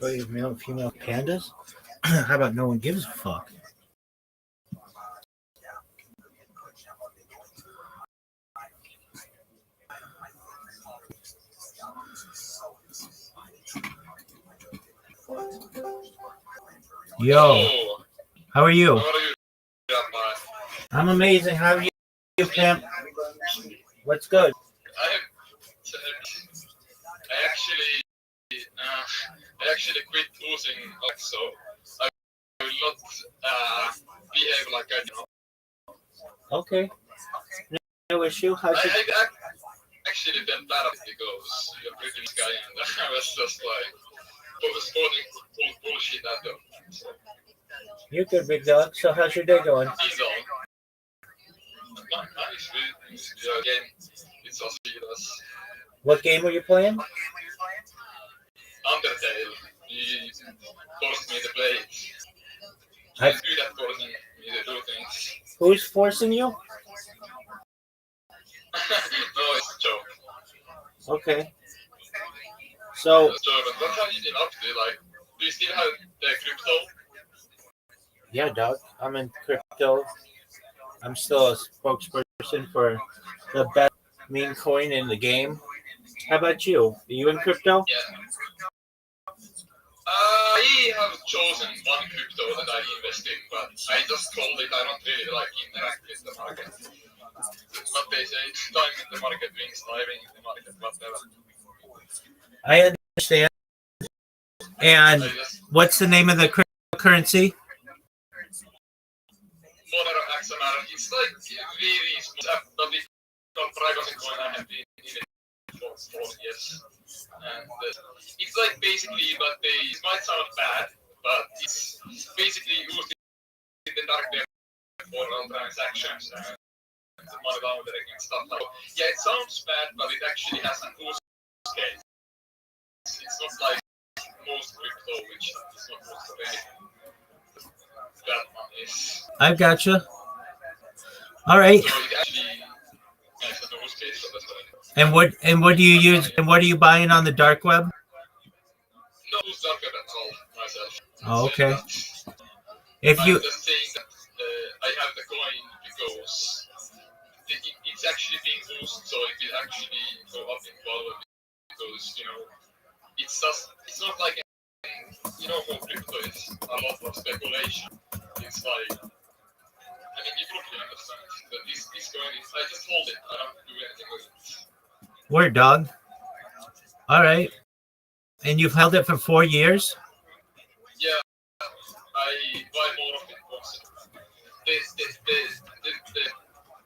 Oh, you have male and female pandas? How about no one gives a fuck? Yo, how are you? I'm amazing. How are you, pimp? What's good? I actually quit losing, so I will not behave like I do. Okay. No issue. How's it? I actually felt bad because you're a pretty nice guy, and I was just like sporting bullshit at them. So. You're good, big dog. So how's your day going? Nice game. It's also serious. What game were you playing? Undertale. You forced me to play it. I do that forcing me to do things. Who's forcing you? No, it's a joke. Okay. So. But what have you been up to? Like, do you still have the crypto? Yeah, dog. I'm in crypto. I'm still a spokesperson for the best meme coin in the game. How about you? Are you in crypto? Yeah. I have chosen one crypto that I invest in, but I just told it I don't really like interact with the market. But they say time in the market means diving in the market, whatever. I understand. And what's the name of the cryptocurrency? Monero XMR. It's like very small, but it's not privacy coin. I have been in it for 4 years. And it's like basically, but it might sound bad, but it's basically used in the dark web for all transactions and money laundering and stuff like that. Yeah, it sounds bad, but it actually has an use case. It's not like most crypto, which is not most of anything. That one is. I've gotcha. All right. So it actually has a use case, so that's what I do. And what do you use? And what are you buying on the dark web? No dark web at all myself. Oh, okay. If I'm you just saying that I have the coin because it's actually being used, so it will actually go up in value because it's not like how crypto is a lot of speculation. It's like you probably understand that this coin is. I just hold it. I don't do anything with it. Word, dog. All right. And you've held it for 4 years? Yeah, I buy more of it.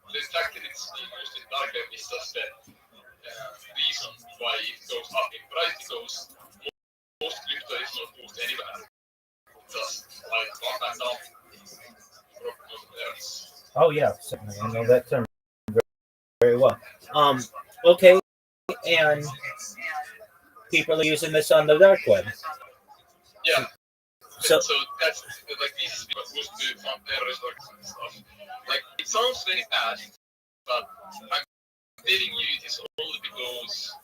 The fact that it's being used in dark web is just the reason why it goes up in price because most crypto is not used anywhere. Just like up and down. Oh yeah, certainly. I know that term very well. Um, okay, and people are using this on the dark web. Yeah. So So that's like this is because used to fund terrorist organizations and stuff. Like it sounds very bad, but I'm telling you it is only because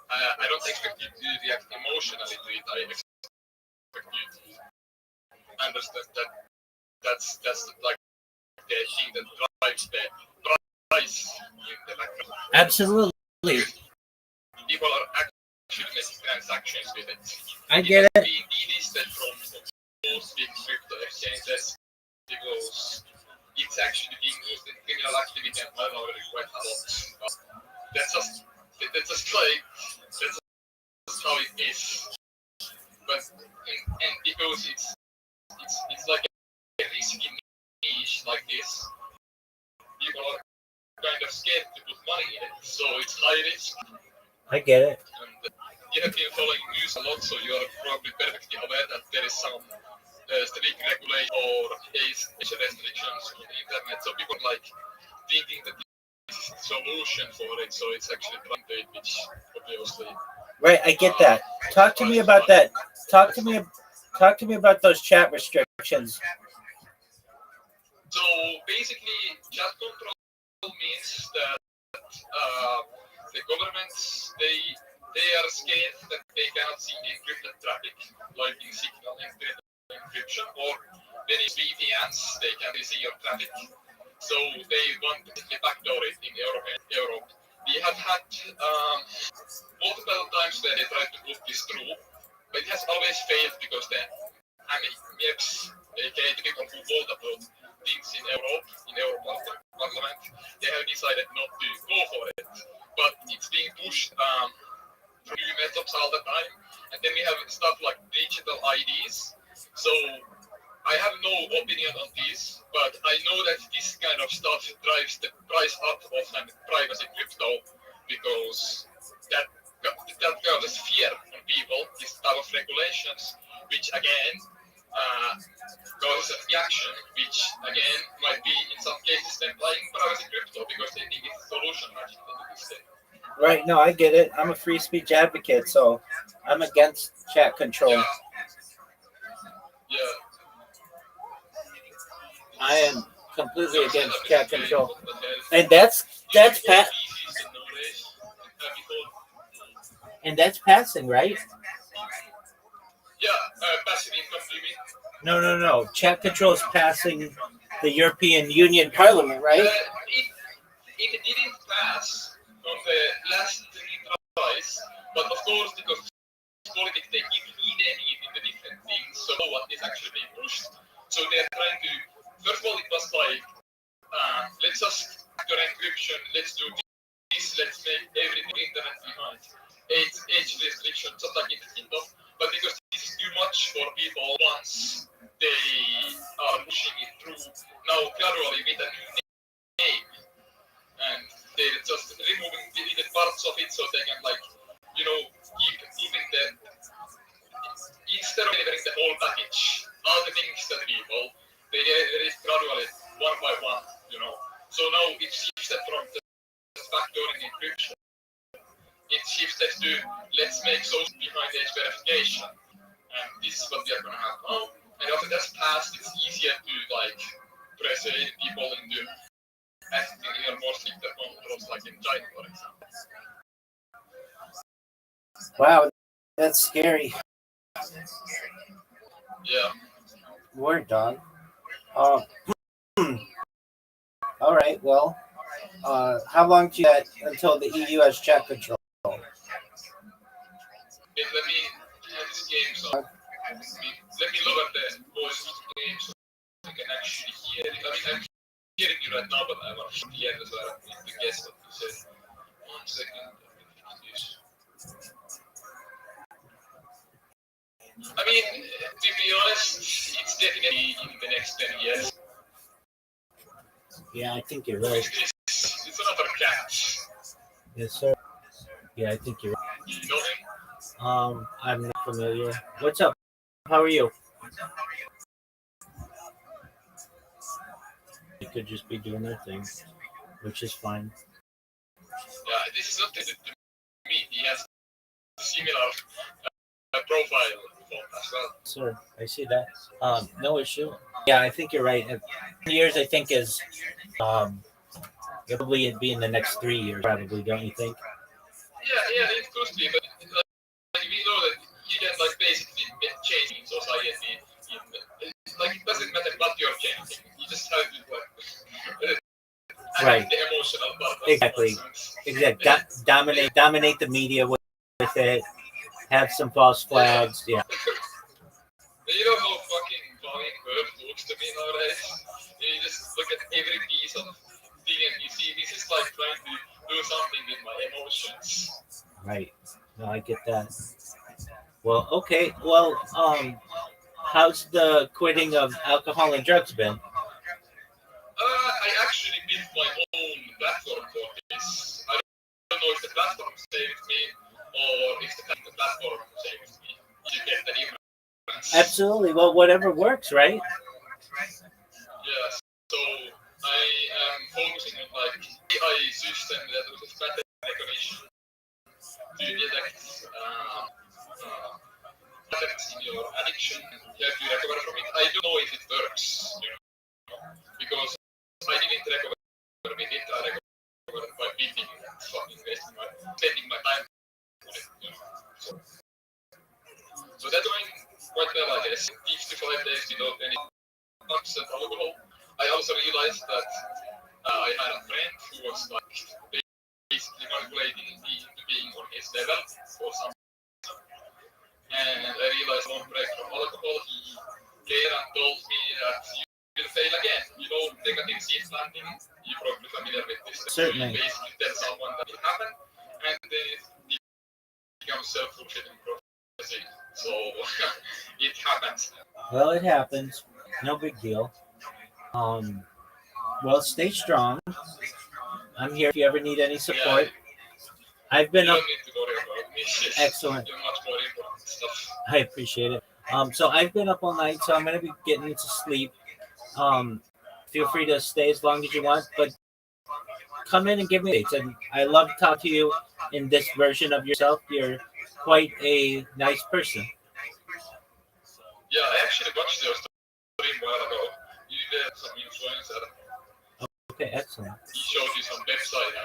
I don't expect you to react emotionally to it. I expect you to understand that that's like the thing that drives the price in the background. absolutely, People are actually making transactions with it. I It get has it. been delisted from most big crypto exchanges because it's actually being used in criminal activity and I know quite a lot. But that's just like that's just how it is. But and because it's like a risky niche like this, people are kind of scared to put money in it. So it's high risk. I get it. And you have been following news a lot, so you are probably perfectly aware that there is some strict regulation or age restrictions on the internet. So people like thinking that this is the solution for it. So it's actually trying to which obviously. Right, I get that. Talk to me about that. Talk to me. Talk to me about those chat restrictions. So basically, chat control means that the governments they are scared that they cannot see encrypted traffic, like in signal encryption, or when it's VPNs, they can see your traffic. So they want to backdoor it in Europe. We have had multiple times where they tried to put this through, but it has always failed because the MEPs, aka the people who vote about things in Europe Parliament, they have decided not to go for it. But it's being pushed through new methods all the time. And then we have stuff like digital IDs. So I have no opinion on this, but I know that this kind of stuff drives the price up of privacy crypto because that that causes fear on people, this type of regulations, which again causes a reaction, which again might be in some cases implying privacy crypto because they think it's a solution rather than this thing. Right, no, I get it. I'm a free speech advocate, so I'm against chat control. Yeah, yeah. I am completely There was against another chat game, control, what the hell? and that's Even all pat, PCs in nowadays before. and that's passing, right? Yeah, passive income, do you mean? No. Chat control is passing the European Union Parliament, right? It didn't pass on the last three tries, but of course, because politics, they keep renaming it into different things, so no one is actually being pushed. So they're trying to, first of all, it was like, let's just do encryption, let's do this, let's make everything internet behind. Age restriction, just like in the kingdom, but because this is too much for people once they are pushing it through, now gradually with a new name, and they're just removing deleted parts of it so they can like, keep moving the instead of delivering the whole package, all the things that people they deliver it gradually one by one. So now it shifted from the backdooring encryption. It shifted to let's make social behind edge verification. And this is what we are gonna have now. And after that's passed, it's easier to like persuade people into acting in more stricter controls like in China, for example. Wow, that's scary. Yeah. Word, dog. Um, all right. Well, how long do you get until the EU has chat control? Wait, let me have this game so let me lower the voice of the game so I can actually hear it. I mean, I'm hearing you right now, but I want to hear it as well. I need to guess what you said. 1 second. I mean, to be honest, it's definitely in the next 10 years. Yeah, I think you're right. It's another cat. Yes, sir. Yeah, I think you're right. You know him? I'm not familiar. What's up? How are you? could just be doing their thing, which is fine. Yeah, this is not related to me. He has similar profile as well. Sir, I see that. No issue. Yeah, I think you're right. 10 years, I think, is probably it'd be in the next 3 years, probably, don't you think? Yeah, it could be, but like we know that you can like basically change in society. Like it doesn't matter what you're changing. You just have to like Right. the emotional part. Exactly. Exactly. Dominate the media with it. Have some false flags. Yeah. You know how fucking funny Earth looks to me nowadays? You just look at every piece of thing and you see this is like trying to do something with my emotions. Right. No, I get that. Well, okay. Well, how's the quitting of alcohol and drugs been? I actually built my own platform for this. I don't know if the platform saved me or if the platform saved me. You get the difference. Absolutely. Well, whatever works, right? Yeah, so I am focusing on like AI system that uses pattern recognition to detect patterns in your addiction. You have to recover from it. I don't know if it works, because I didn't recover with it. I recovered by beating and fucking spending my time on it. So that's going quite well, I guess. 55 days without any drugs and alcohol. I also realized that I had a friend who was like basically manipulating me into being on his level for some. And I realized one break from alcohol, he came and told me that you will fail again. You know, negative seed planting, you're probably familiar with this. Certainly. You basically tell someone that it happened, and then it becomes self-fulfilling prophecy. So it happens. Well, it happens. No big deal. Um, well, stay strong. I'm here if you ever need any support. I've been You up. don't need to worry about me. Excellent. You're much more important stuff. I appreciate it. So I've been up all night, so I'm gonna be getting into sleep. Um, feel free to stay as long as you want, but come in and give me updates. And I love to talk to you in this version of yourself. You're quite a nice person. Yeah, I actually watched your stream a while ago. You did some influencer. Okay, excellent. He showed you some website.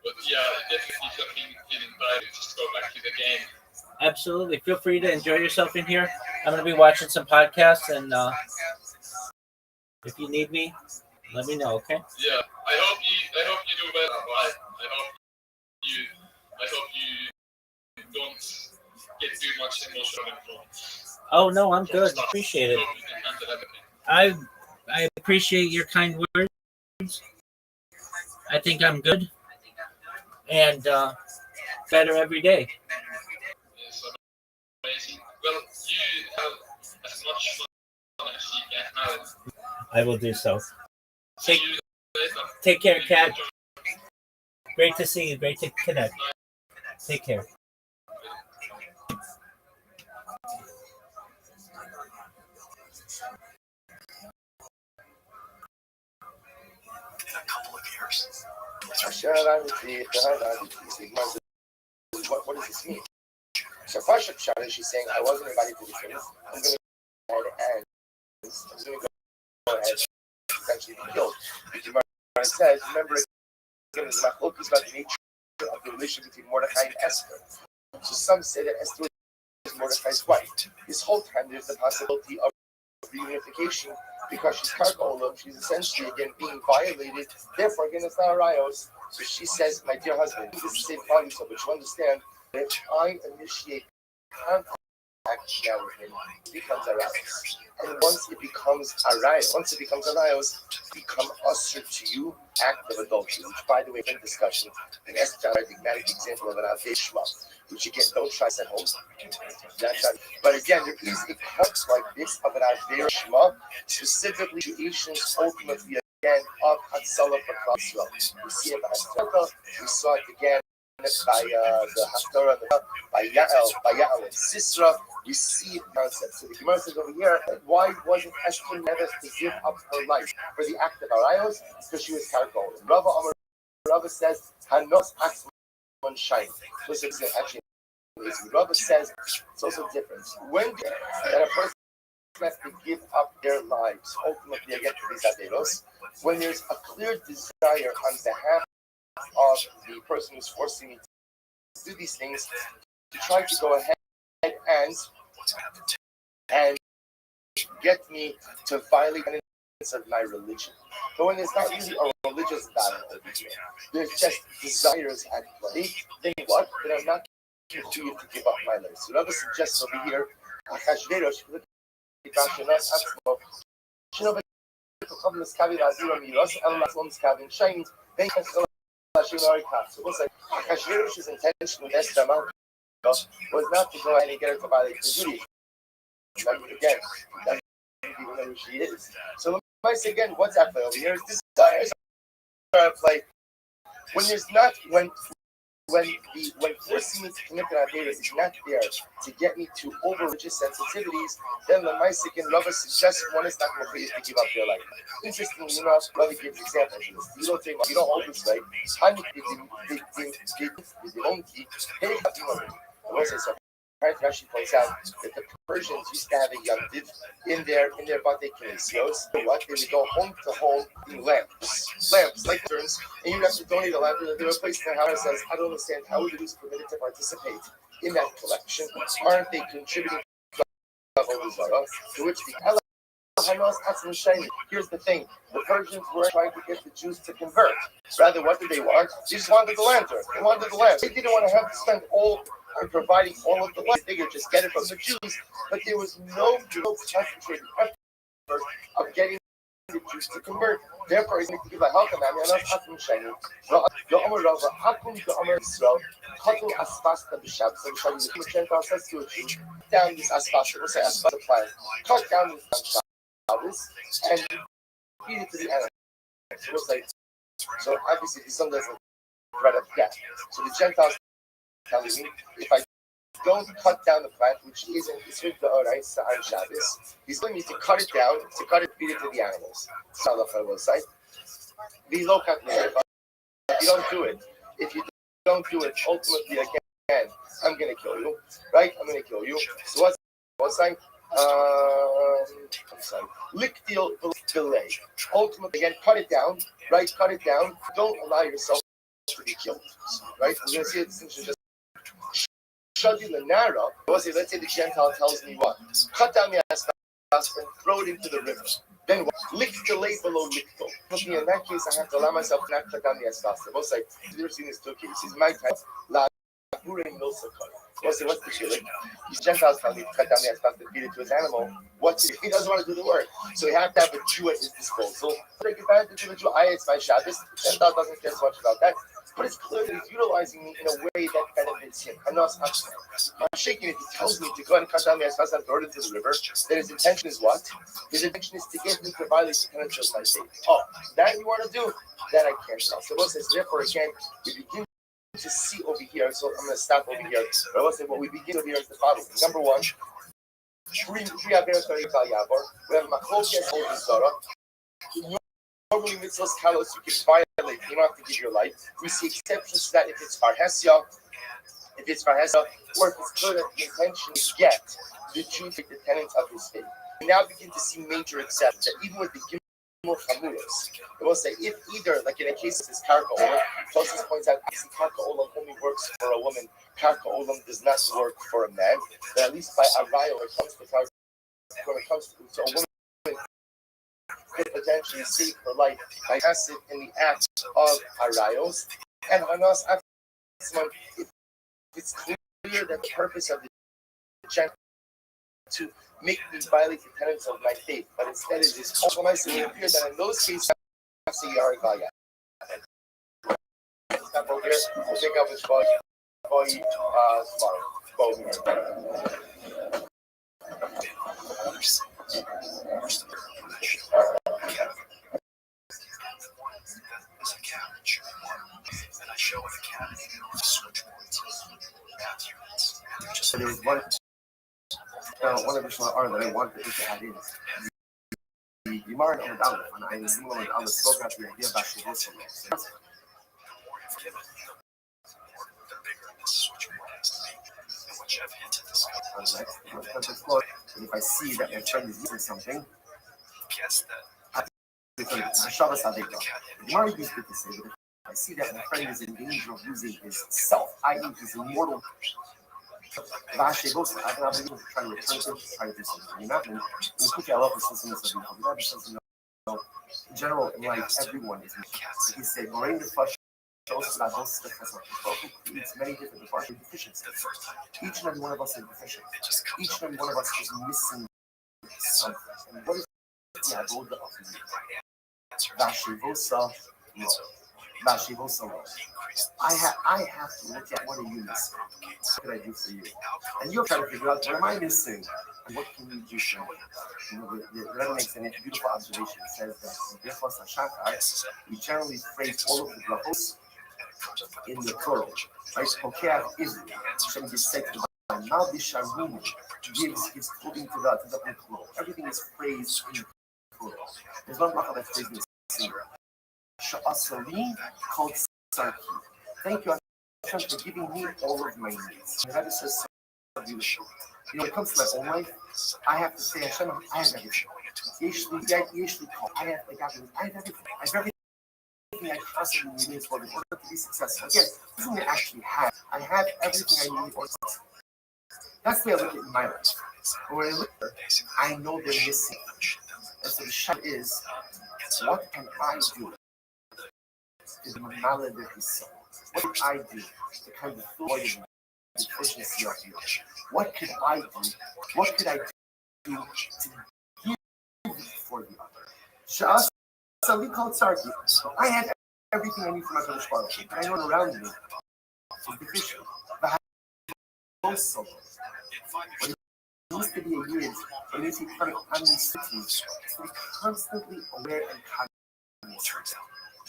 But yeah, definitely if you're feeling tired, just go back to the game. Absolutely. Feel free to enjoy yourself in here. I'm gonna be watching some podcasts, and if you need me, let me know. Okay. Yeah, I hope you do well. Bye. You I hope you don't get too much emotional from. Oh no, I'm good. Appreciate it. I hope you can handle everything. I appreciate your kind words. I think I'm good and better every day. It's amazing. Well, you have as much fun as you can have. I will do so. See you later. Take care, Kat. Great to see you. Great to connect. Take care. What does this mean? So first Shana, she's saying, I wasn't invited to the thing. I'm going to go ahead and I'm going to go ahead and essentially be killed. Because it says, remember, again, it's about focus about the nature of the relationship between Mordecai and Esther. So some say that Esther is Mordecai's wife. This whole time there's the possibility of reunification because she's Karkolam. She's essentially again being violated. Therefore, again, it's not Arios. So she says, my dear husband, this is the same value, so but you understand that if I initiate contact now with him, it becomes Arios. And once it becomes Arios, become usher to you, act of adultery, which by the way, in discussion, and that's a paradigmatic example of an Avishma, which again, don't try at home. But again, there is a text like this of an Avishma, specifically to Asians ultimately again of Hatzalah for Israel. We see it in Hastaka, we saw it again the Haftarah by Yael and Sisra received concept. So the Gemara says over here, why wasn't Esther never to give up her life for the act of Arayos? Because she was Karkol. Rava says, Hanos Atzman Shain. Listen, actually, Rava says it's also different. When that a person has to give up their lives, ultimately again to these Averos, when there's a clear desire on behalf of the person who's forcing me to do these things, to try to go ahead and get me to violate the tenets of my religion. But when there's not really a religious battle over here, there's just desires at play, then what? Then I'm not going to give up my life. So Rava suggests over here, Achashverosh, so what's like Achashverosh's intention with Esther was not to go ahead and get her to violate the duty. Again, that's even know who she is. So let me say again, what's at play over here? Desires are at play when there's not when forcing me to commit an Avera is not there to get me to over religious sensitivities, then the Maisik and Rava suggests one is not going to give up their life. Interestingly enough, Rava gives examples of this. You don't hold this right. Rashi points out that the Persians used to have a young div in their Bate Kinesios. What? They would go home to home in lamps like turns, and you'd have to donate a lamp. They were placed in their house. Says, I don't understand how are the Jews permitted to participate in that collection? Aren't they contributing to which the here's the thing, the Persians were trying to get the Jews to convert. Rather, what did they want? They just wanted the lantern. They wanted the lamp. They didn't want to have to spend all on providing all of the light. They could just get it from the Jews, but there was no concentrated effort of getting the Jews to convert. Therefore, he's going to give a help to them. Says to a Jew, down this aspas, we'll say aspas plant, cut down this and feed it to the animals. So it's like, so obviously the son doesn't threat of death. So the Gentiles telling me, if I don't cut down the plant, which isn't with the Oraisa on Shabbos, he's going me to cut it down, to cut it, feed it to the animals. Salaf will say, if you don't do it, ultimately again, I'm going to kill you, right? I'm going to kill you. So what's saying? I'm sorry. Lickdeal delay. Ultimately, again, cut it down, right? Cut it down. Don't allow yourself to be killed, right? We're going to see a distinction just. Shadi Lanara. Let's say the Gentile tells me what? Cut down the aspas and throw it into the river. Then what? Lick delay below lickdo. In that case, I have to allow myself not cut down the aspas. Both say, you've never seen this two cases. My time, La Gura Milsa cut. What's the feeling? These Gentiles tell me to cut down the aspas and feed it to his animal. What's it? He doesn't want to do the work. So he has to have a Jew at his disposal. Take advantage of the Jew. It's my Shabbos. The Gentile doesn't care so much about that. But it's clear that he's utilizing me in a way that benefits him. I'm shaking it. He tells me to go and cut down the aspas and throw it into the river. Then his intention is what? His intention is to get me to violate the tenets of my faith. Oh, that you want to do? That I can't stop. So what says, therefore, again, we begin to see over here. So I'm going to stop over here. But let's say what we begin over here is the following. Number one, we have Machlokes over Zara. Normally, mitzvahs kalos you can violate. You don't have to give your life. We see exceptions to that if it's farhesia, or if it's clear that the intention is get the Jew to the tenets of his faith. We now begin to see major exceptions. That even with the Gimel Chamuros, it will say if either, like in a case of this Karka Olam, Tosis points out, Karka Olam only works for a woman. Karka Olam does not work for a man. But at least by Araya, when it comes to a woman, could potentially save her life by acid in the act of Arayos. And Hanas it's clear that the purpose of the Gentile to make me violate the tenets of my faith, but instead it is compromised. It appears that in those cases, we'll take up with tomorrow. As a cabbage, and I show a cabbage switch one additional R that I wanted to add in. The Gemara and Aleph, and I was doing Aleph spoke about the idea about Shavuos. If I see that my friend is using something, Shabbos Adeka. The Gemara used it to say that if I see that my friend is in danger of losing his self, i.e., his immortal. I can have to try to return to try to do something. You're not going to put your love for something because in general, in life, everyone is he said, Moraine the flesh shows that those creates many different deficiencies. Each and every one of us is deficient. Each and every one of us is missing something. And what is the abode of the Vashivosa? I have to look at what are you missing? What can I do for you? And you're trying to figure out what am I missing? And what can you do for me? You know, the Rebbe makes a beautiful observation. It says that in Birchos HaShachar, we generally phrase all of the brachos in the plural. Right? Pokeach Israel. Hashem gives say to the Bible. Now Bisharuni gives clothing to the plural. Everything is phrased in plural. There's one bracha that's phrased in singular. Sha'asari called Sarki. Thank you, Hashem, for giving me all of my needs. And that is just so beautiful. You know, when it comes to my own life, I have to say, Hashem, I have everything. I have everything. I have everything I possibly need in order to be successful. Again, this is what I actually have. I have everything I need for success. That's the way I look at my life. But when I look at it, I know they're missing. And so the shot is, what can I do? Is malad of his soul. What did I do to kind of avoid the deficiency of you? What could I do? What could I do to give for the other? Just so we call it Sarki. I have everything I need for my British partnership, but I know around me is deficient. But I have so what it needs to be a unit, it needs to be kind of omniscient, to be constantly aware and cognizant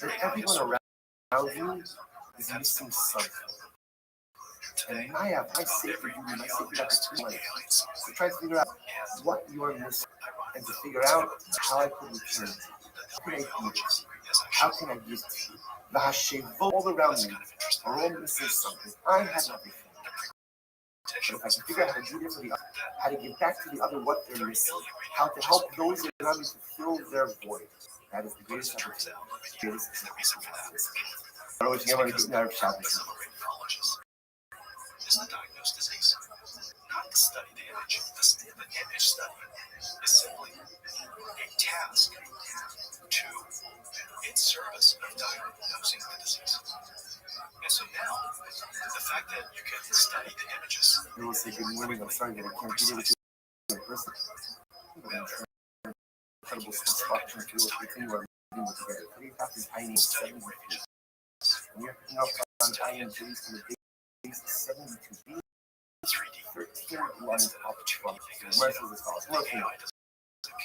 that everyone around you is missing something. And my safety duty, my safety opportunity is to try to figure out what you are missing and to figure out how I can return to you. How can I give to you? The Hashem all around me are all missing something. I have everything. But if I can figure out how to do this for the other, how to give back to the other what they're missing, how to help those around me to fill their void, that is the greatest opportunity. I don't know what you're going to do now. Is the diagnosed disease, not to study the image. The image study is simply a task in service of diagnosing the disease. And so now, the fact that you can study the images. You will say good morning. I'm sorry that I can't be with you in person. Incredible structure to continue our meeting together. Today, Dr. Tiny 70 feet. And we are picking up on Tiny J's from the base 72 feet. 13 lines up from the rest of the house. Working on it.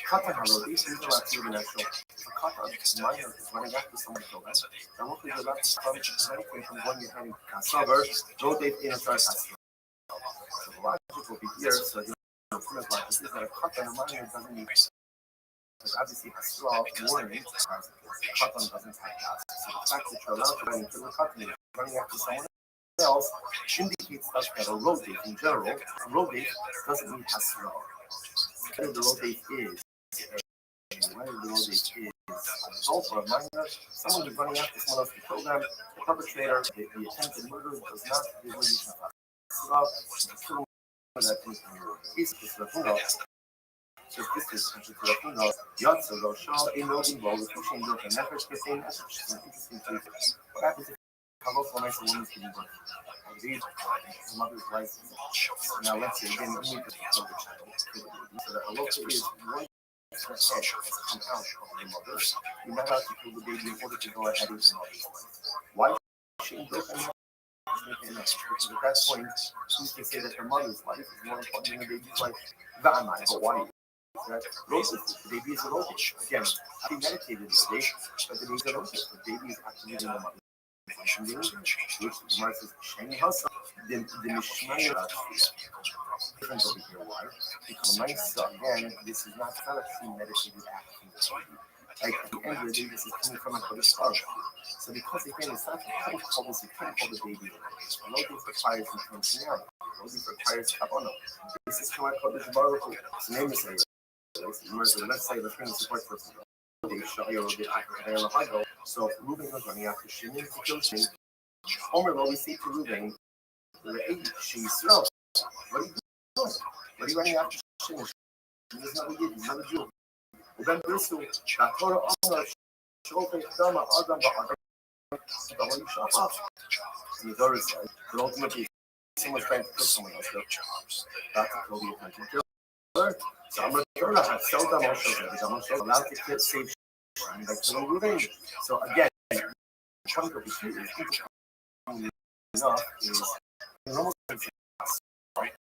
Katan Haro, these things are not supernatural. For Katan, minor is running after someone killed them. And what is the last from going ahead and Kassaver, rotate in and start Kassaver. So the logic will be here, so the primitive logic is that a Katan, minor doesn't need. Because obviously, Hasra warning, Katan doesn't have gas. So the fact that you're allowed to run into the Katan and running after someone else indicates us that a rotate in general, a rotate doesn't need Hasra. Whether the rotate is a result or a minor, someone who's running after someone else to kill them, the perpetrator, the attempted murder does not the relation of Hasra. That is the case of the so this is Yatsa Roshal, a noting role, the pushing look, and never the same message. It's an interesting thing. What happens if Kavos when I say woman's giving birth? I read the mother's license. Now let's say again, we need to kill the child. So that a local is one head come out of the mother. You're not allowed to kill the baby in order to go ahead and the mother's life. Why she in birth and because at that point, she can say that her mother's life is more important than the baby's life. But why? That the baby is a roach. Again, I meditated today, but the baby is a roach. The baby is actually in the mother's which the Gemara says, the Mishmaya. different over here. Why? Because Maisa, again, this is not a premeditated act. Like at the end of the day, this is coming from a Kodesh Baruch. So because again, it's not you can't call this, you can't call the baby. Loading requires intentionality. Loading requires kavanah. This is from a Kodesh Baruch. So name is let's say the thing is support person. So Ruben was running after Shimon to kill Shimon. Omer Lo, we say to Ruben, she's slow. What are you doing? What are you running after Shimon? He's not a Yid, he's not a Jew. وبين برسو شعور أمر شوف إقدام آدم بعد تقولي شعب يدرس but ultimately someone's trying to kill someone else that's a totally attention killer so I'm going to have seldom also allowed to kill save like so moving so again chunk of the shoot is enough is almost right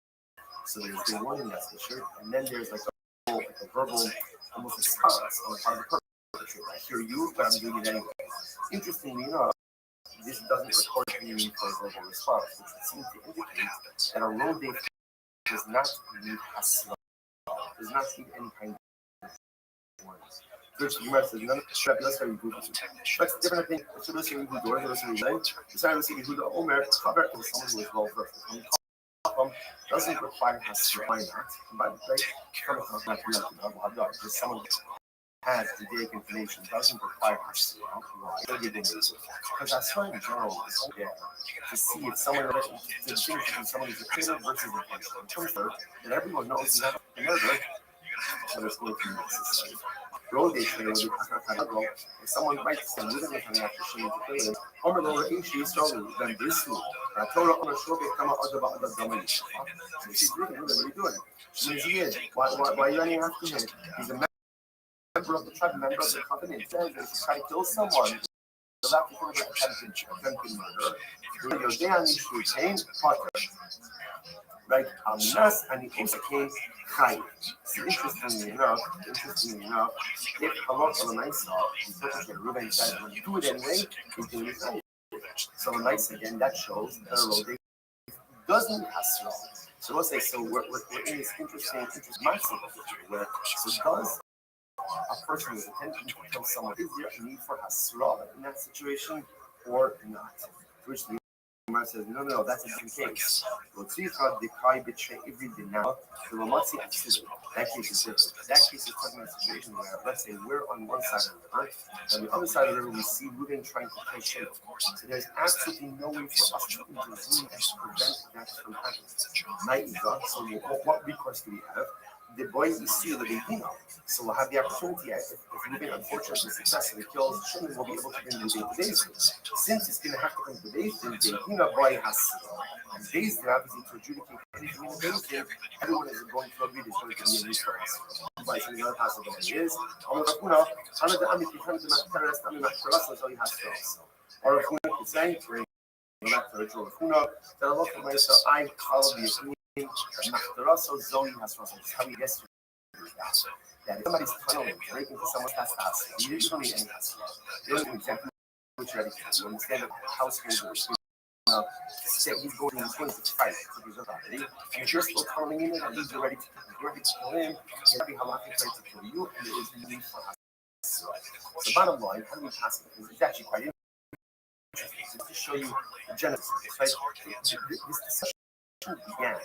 so there's the warning that's the shirt and then there's like a verbal almost a response on the part of the perpetrator. I hear you, but I'm doing it anyway. Interestingly enough, this doesn't record meaning for a verbal response, which would seem to indicate that a road date does not need hasla, does not need any kind of words. Which the Gemara says, none of the strap, that's how you do it. That's a different thing. Should we say we do doors, let's say we lay. Besides, we say we do the Omer, cover is someone who is well versed. Doesn't require hasla. Why not? By the way, just someone has Judaic information doesn't require hasla. Why? Because hasla in general is there to see if someone to distinguish between someone who's a criminal versus a person. That everyone knows is not a murder, but it's going to be necessary. Road they trail if someone writes them with an after to kill them, Homer Lower Ishi is stronger than this one. I told her on a show they come out of the domain. She's really what are you doing? She's here. Why are you running after him? He's a member of the tribe, member of the covenant. He says he's trying to kill someone. So that's attempted murder. Your day on these shoes, pain, potter. Right? Nas and the came high. So interestingly enough, if Halot on the nice Ruben said, when you do it anyway, he's doing it right. So nice again, that shows that a road doesn't have so we'll say, so we're in this interesting mindset where so does a person with intention to kill someone, is there a need for hasra in that situation or not? Which the Gemara says, no, that's a different case. The Kai betray every day now. The Ramatzi accident. That case is different. That case is talking about a situation where, let's say, we're on one side of the river, and on the other side of the river, we see Reuben trying to kill Shimon. So there's absolutely no way for us to intervene and prevent that from happening. So what recourse do we have? The boy is still the Beidina. So we'll have the opportunity, if Reuben unfortunately successfully kills Shimon, we'll be able to bring Reuben to Beis Din. Since it's going to have to come to Beis Din, the Beidina boy has and Beis Din, obviously, to adjudicate anything in Beis Din, everyone is going to agree there's going to be a use for us. By some other possibility is, or if Rafuna, under the Amit, becomes the terrorist, I mean, so he has to. Or Rafuna could say, back to the Rafuna, that a lot of my so I call the opinion. So Zoe has how we guess that if somebody's tunneling, breaking into someone's house, you usually end you don't exactly what you're ready to. You understand that house he's going to fight to his authority, and if you're still tunneling in it, and he's ready to kill him, he's having halakha ready to kill you, and there is no need for us. So bottom line, how do we pass it? It's actually quite interesting to show you the genesis. Right? This discussion began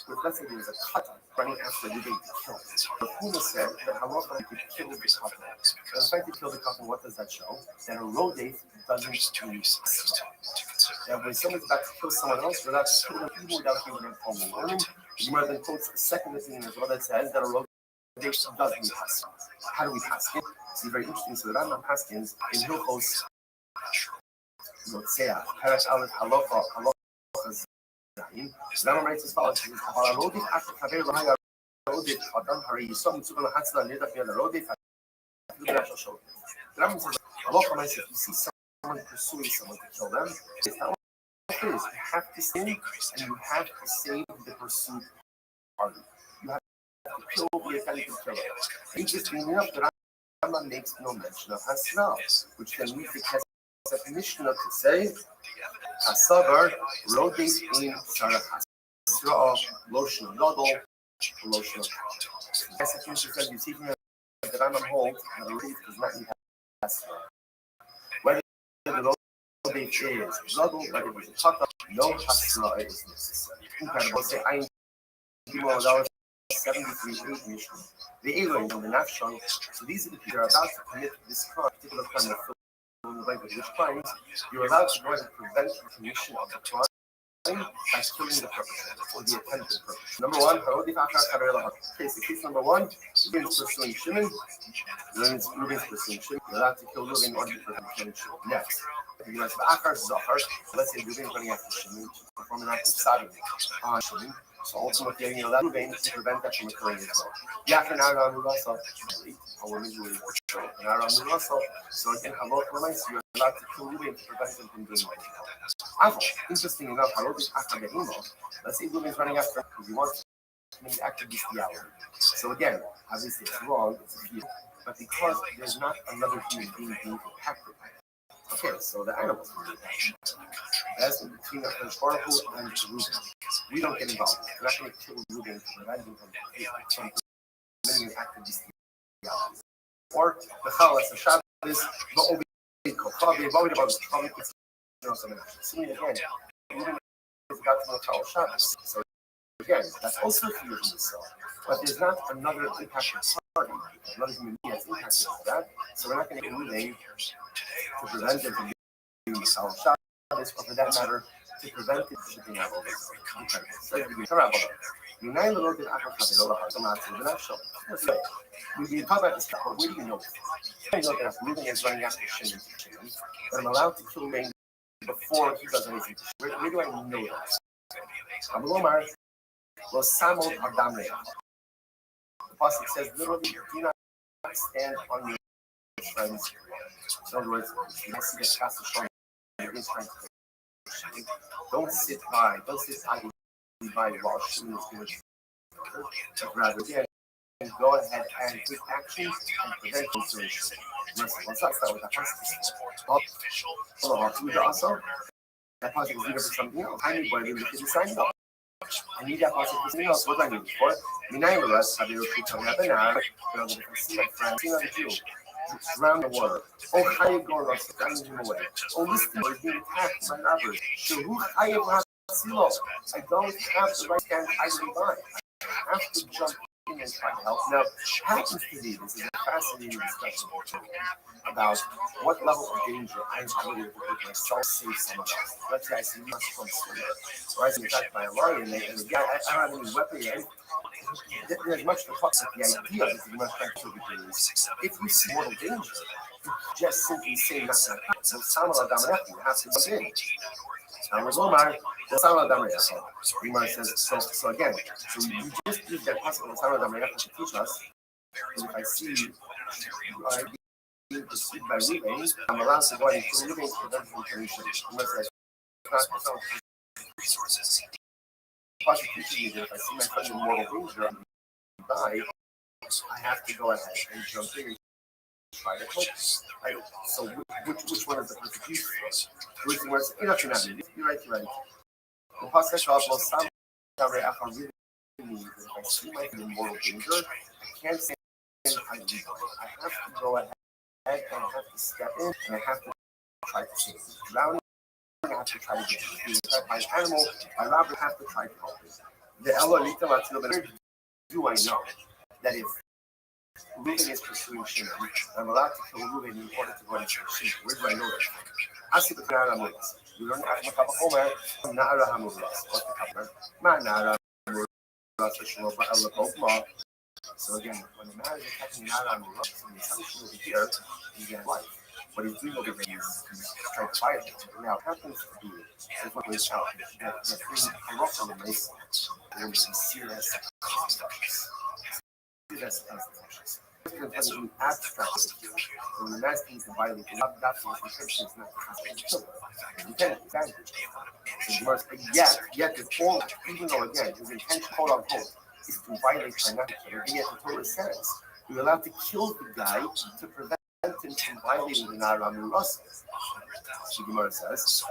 with, let's say there was a cut running after Reuben to kill. The Puma said that halacha could kill the couple. And if I could kill the couple, what does that show? That a road date doesn't need that when someone's about to kill someone else without killing them, even without giving them formal warning, the Gemara then quotes a second opinion as well that says that a road date does need pass. How do we pass it? It's very interesting. So the Rambam Paskins in Hilchos Yotzeach, Parak Aleph Halacha Rambam writes as follows: "Harodit after Kaver Rahaya Rodit Adam Hari Yisam Tzugala Hatzla Neda Fiel Rodit." The Rambam says, "Allah says, if you see someone pursuing someone to kill them, it's not what it is. You have to save, and you have to save the pursuit party. You have to kill the offending killer." Interestingly enough, the Rambam makes no mention of Hasna, which then leads the definition of to say, Hasabar Rodit in Sarah Yisrael, lotion of Gadol, lotion of the second says you see from the Rambam hold that the relief does not need Hasra. Whether the low date is Gadol, whether it was a Chata, no Hasra is necessary. Incredible. Say, I $73 Mishnah. The Elohim and the Nafshon. So these are the people who are about to commit this crime, particular crime of which crimes you're allowed to go ahead and prevent the commission of the crime by killing the perpetrator or the attempted perpetrator. Number one, case number one, Reuben's pursuing Shimon. Reuben's pursuing Shimon. You're allowed to kill Reuben in order to prevent killing Shimon. Next, let's say Reuben is running after Shimon to perform an act of sodomy on Shimon. So ultimately, you're allowed Reuben to prevent that from occurring as well. Yakin Aram Urasa, a woman who is an Aram Urasa. So again, you're allowed to kill Reuben to prevent him from doing what? Interesting enough, let's say Reuben is running after because he wants to commit an act of bestiality. So again, obviously it's wrong, it's a fear, but because there's not another human being being impacted by it. Okay, so the animals can do that. As in between the historical and Reuben, we don't get involved. We're not going to kill Reuben to prevent him from committing an act of bestiality. Or the Chalas, the Shabbos, the Ovid Kochavi, Ovid about the Kochavi, it's so again, Reuben is about to know Chalas Shabbos. So again, that's also fear from the cell. But there's not another impacted party, another human being that's impacted by that. So we're not going to do anything to prevent them from doing the Chalas Shabbos, or for that matter, to prevent it from shipping out all this. We talk about this, but where do you know? I know that if Reuben is running after Shimon, that I'm allowed to kill him before he does anything. Where do I know that? Amulomar was Samol Adamre. The Pasuk says, literally, do not stand on your friends. In other words, you must see that cast a strong against trying to don't sit idly by while Shimon is doing it. Rather, again, go ahead and take action and prevent consideration. Let's start with that pasuk. That pasuk is either for something else. I need why we look at the sign up. I need that pasuk for something else. What do I need it for? Minayilas, how do you repeat something happened now? If I see my friend, see on the Jew, drown the water. Oh, how you go, Russ? I need him away. Oh, this thing is being attacked by robbers. So who I don't have the right stand idly by. I have to jump in and try to help. Now, happens to be, this is a fascinating discussion about what level of danger I'm willing to put myself save someone else. Let's say I see much from swimmer, or I see attacked by a lion, and the guy, I don't have any weapon yet. There's much to talk about the idea of this is much better because if we see mortal danger, just simply say not to happen. So, Samuel Adamarech, you have to jump in. Omar, Umar says, so again, so you just use that passage of Samuel Adamarech to teach us that if I see you are being pursued by Reuben, I'm allowed to go ahead and kill Reuben to prevent from permission. Umar says, resources. Pasha teaches me that if I see my friend in mortal danger and die, I have to go ahead and jump in and try to help. Right? So which one is the persecution? Which one is you're right. The Pasha tells us some if I see my friend in mortal danger, I can't say I have to go ahead and I have to step in and I have to try to save him. Drowning, I have to try to get him. Being attacked by an animal, I rather have to try to help him. The Elohim, do I know that if Reuben is pursuing Shimon, I'm allowed to kill Reuben in order to go and kill Shimon? Where do I know that? I see the Nara Mulas. We learn after the Kappa Homer, Nara Hamulas. What's the Kappa? Ma Nara Mulas, so again, when the man is attacking Nara Mulas, the assumption over here is that life. What he's doing over here is trying to fight it. Now, it happens to be, as one points out, that thing corrupts the Mason, there will be serious consequences. Serious consequences. It's an abstract here. So when the man thinks to violate the love, that's what the intention is not to have to kill him. You can't advantage. So you must, yet the fall, even though again, his intention, quote unquote, is to violate financial, and yet the Torah says, you're allowed to kill the guy to prevent him from violating the Nara Mulas. The Gemara says, so